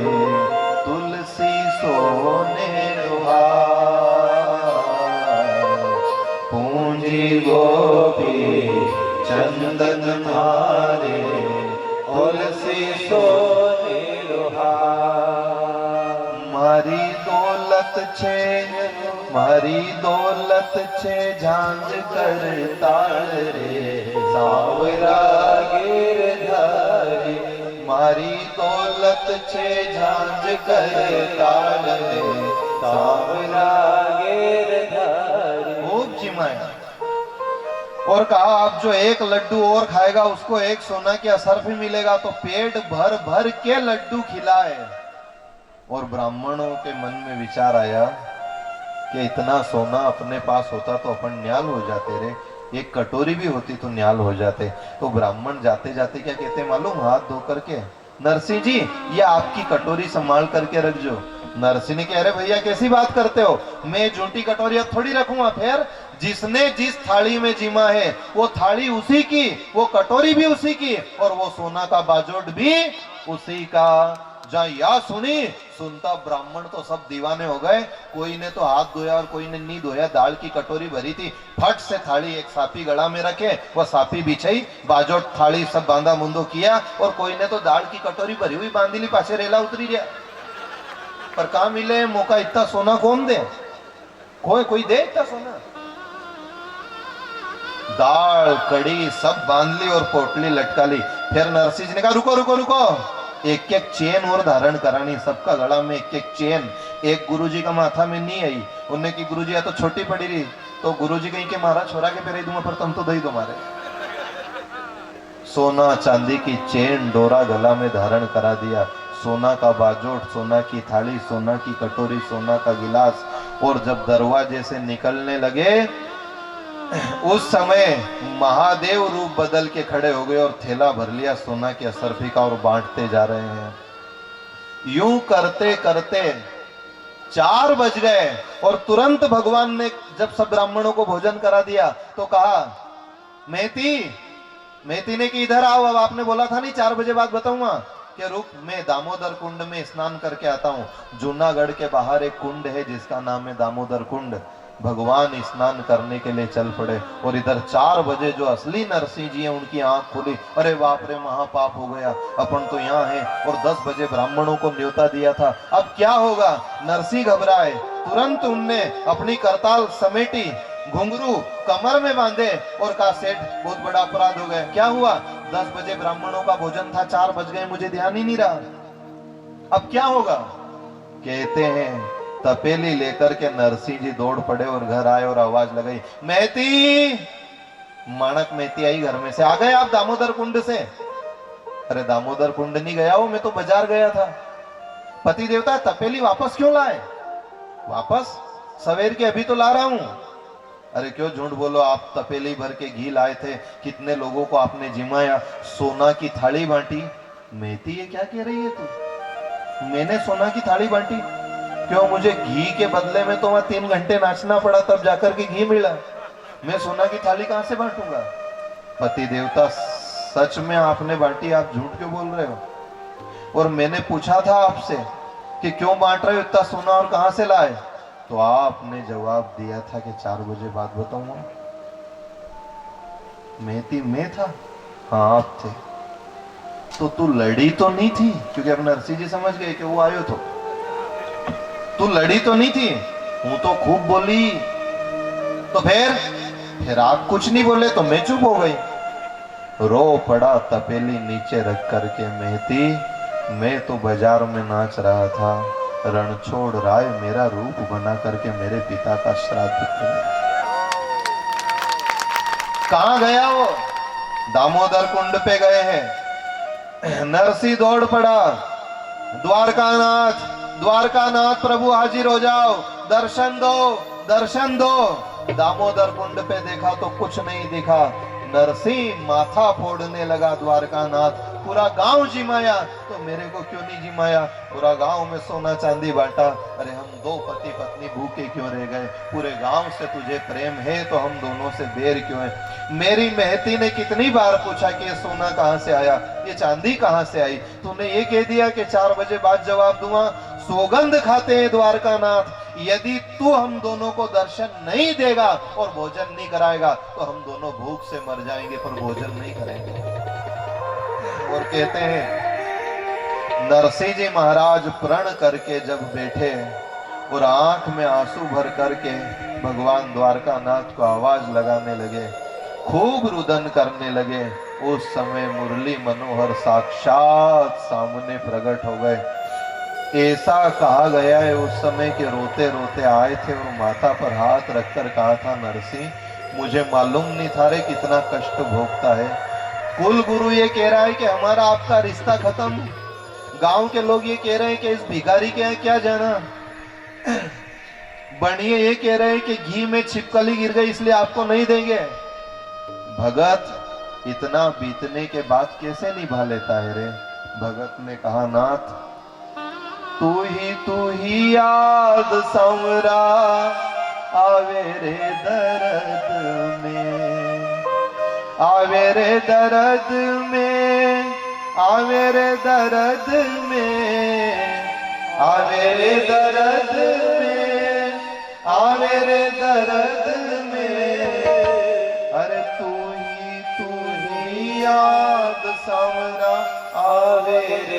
तुलसी सोने लोहार, पूंजी गोपी चंदन मारे तुलसी सोने लोहार। मारी दौलत छे झांझ कर ताल रे सांवरा गिरधारी, मारी दौलत छे झांझ कर ताल रे सांवरा गिरधारी। खूब जिमाया और कहा आप जो एक लड्डू और खाएगा उसको एक सोना की असर भी मिलेगा, तो पेट भर भर के लड्डू खिलाए। और ब्राह्मणों के मन में विचार आया कि इतना सोना अपने पास होता तो अपन न्याल हो जाते रे, एक कटोरी भी होती तो न्याल हो जाते। तो ब्राह्मण जाते जाते क्या कहते मालूम, हाथ धो करके, नरसिंह जी ये आपकी कटोरी संभाल करके रख जो। नरसिंह ने कह रहे भैया कैसी बात करते हो, मैं झूठी कटोरी अब थोड़ी रखूंगा। फिर जिसने जिस थाली में जिमा है वो थाली उसी की, वो कटोरी भी उसी की, और वो सोना का बाजोट भी उसी का। जहाँ या सुनी सुनता ब्राह्मण तो सब दीवाने हो गए। कोई ने तो हाथ धोया और कोई ने नहीं धोया। दाल की कटोरी भरी थी, फट से थाली एक सापी गला में रखे, वह सापी बिछाई, बाजोट थाली सब बांधा मुंदो किया, और कोई ने तो दाल की कटोरी भरी हुई बांधी ली, पाछे रेला उतरी गया। पर कहा मिले मौका, इतना सोना कौन दे, कोई दे इतना सोना। दाल कड़ी सब बांध ली और पोटली लटका ली। फिर नरसिंह जी ने कहा रुको रुको रुको, एक एक चेन और धारण करानी, सबका गला में एक एक चेन। एक गुरुजी का माथा में नहीं आई, उन्हें की गुरुजी या तो छोटी पड़ी रही, तो गुरुजी कहीं के मारा छोरा के पैर दूंगा, पर तुम तो दही दो मारे। सोना चांदी की चेन डोरा गला में धारण करा दिया, सोना का बाजोट, सोना की थाली, सोना की कटोरी, सोना का गिलास। और जब दरवाजे से निकलने लगे उस समय महादेव रूप बदल के खड़े हो गए और थैला भर लिया सोना की असरफी का और बांटते जा रहे हैं। यूं करते करते 4 बज गए और तुरंत भगवान ने जब सब ब्राह्मणों को भोजन करा दिया तो कहा मेहती ने कि इधर आओ। अब आपने बोला था नहीं 4 बजे बाद बताऊंगा, कि रुक मैं दामोदर कुंड में स्नान करके आता हूं। जूनागढ़ के बाहर एक कुंड है जिसका नाम है दामोदर कुंड। भगवान स्नान करने के लिए चल पड़े और इधर 4 बजे जो असली नरसिंह जी है उनकी आंख खुली, अरे बाप रे महापाप हो गया, अपन तो यहाँ हैं और 10 बजे ब्राह्मणों को न्योता दिया था, अब क्या होगा। नरसिंह घबराए, तुरंत उनने अपनी करताल समेटी, घुंघरू कमर में बांधे और कहा सेठ बहुत बड़ा अपराध हो गया। क्या हुआ? 10 बजे ब्राह्मणों का भोजन था, 4 बज गए, मुझे ध्यान ही नहीं रहा, अब क्या होगा। कहते हैं तपेली लेकर के नरसिंह जी दौड़ पड़े और घर आए और आवाज लगाई, महती। माणक महती आई घर में से, आ गए आप दामोदर कुंड से? अरे दामोदर कुंड नहीं गया हूं, मैं तो बाजार गया था। पति देवता तपेली वापस क्यों लाए? वापस सवेर के अभी तो ला रहा हूं। अरे क्यों झूठ बोलो, आप तपेली भर के घी लाए थे, कितने लोगों को आपने जिमाया, सोना की थाली बांटी। महती ये क्या कह रही है तू? मैंने सोना की थाली बांटी? क्यों, मुझे घी के बदले में तो वहां 3 घंटे नाचना पड़ा तब जाकर के घी मिला, मैं सोना की थाली कहां से बांटूंगा। पति देवता सच में आपने बांटी, आप झूठ क्यों बोल रहे हो? और मैंने पूछा था आपसे कि क्यों बांट रहे हो इतना सोना और कहां से लाए, तो आपने जवाब दिया था कि 4 बजे बाद बताऊंगा। मैं था? हाँ आप थे। तो तू लड़ी तो नहीं थी, क्योंकि अब नरसिंह जी समझ गए कि वो आयो तो तू लड़ी तो नहीं थी। हूं तो खूब बोली। तो फिर आप कुछ नहीं बोले तो मैं चुप हो गई। रो पड़ा तपेली नीचे रख करके मेहती, मैं तो बाजार में नाच रहा था, रणछोड़ राय मेरा रूप बना करके मेरे पिता का श्राद्ध करे। कहां गया वो? दामोदर कुंड पे गए हैं। नरसिंह दौड़ पड़ा, द्वारकानाथ द्वारकानाथ प्रभु हाजिर हो जाओ, दर्शन दो दर्शन दो। दामोदर कुंड पे देखा तो कुछ नहीं दिखा। नरसिंह माथा फोड़ने लगा द्वारकानाथ, पूरा गांव जिमाया तो मेरे को क्यों नहीं जिमाया? पूरा गांव में सोना चांदी बांटा। अरे हम 2 पति पत्नी भूखे क्यों रह गए? पूरे गांव से तुझे प्रेम है तो हम दोनों से बैर क्यों है? मेरी महती ने कितनी बार पूछा कि ये सोना कहां से आया, ये चांदी कहां से आई? तूने ये कह दिया कि 4 बजे बाद जवाब दूंगा। सौगंध खाते हैं द्वारकानाथ, यदि तू हम दोनों को दर्शन नहीं देगा और भोजन नहीं कराएगा तो हम दोनों भूख से मर जाएंगे, पर भोजन नहीं करेंगे। और कहते हैं नरसिंह जी महाराज प्रण करके जब बैठे और आंख में आंसू भर करके भगवान द्वारकानाथ को आवाज लगाने लगे, खूब रुदन करने लगे, उस समय मुरली मनोहर साक्षात सामने प्रकट हो गए। ऐसा कहा गया है उस समय के रोते रोते आए थे और माथा पर हाथ रखकर कहा था, नरसिंह मुझे मालूम नहीं था रे कितना कष्ट भोगता है। कुल गुरु ये कह रहा है कि हमारा आपका रिश्ता खत्म। गांव के लोग ये कह रहे हैं कि इस भिखारी के यहाँ क्या जाना। बनिए ये कह रहे हैं कि घी में छिपकली गिर गई इसलिए आपको नहीं देंगे। भगत इतना बीतने के बाद कैसे निभा लेता है रे? भगत ने कहा, नाथ तू ही याद समरा आवे रे दर्द में, आवे रे दर्द में, आवे रे दर्द में, आवे रे दर्द में, आवे रे दर्द में। अरे तू ही याद समरा आवे रे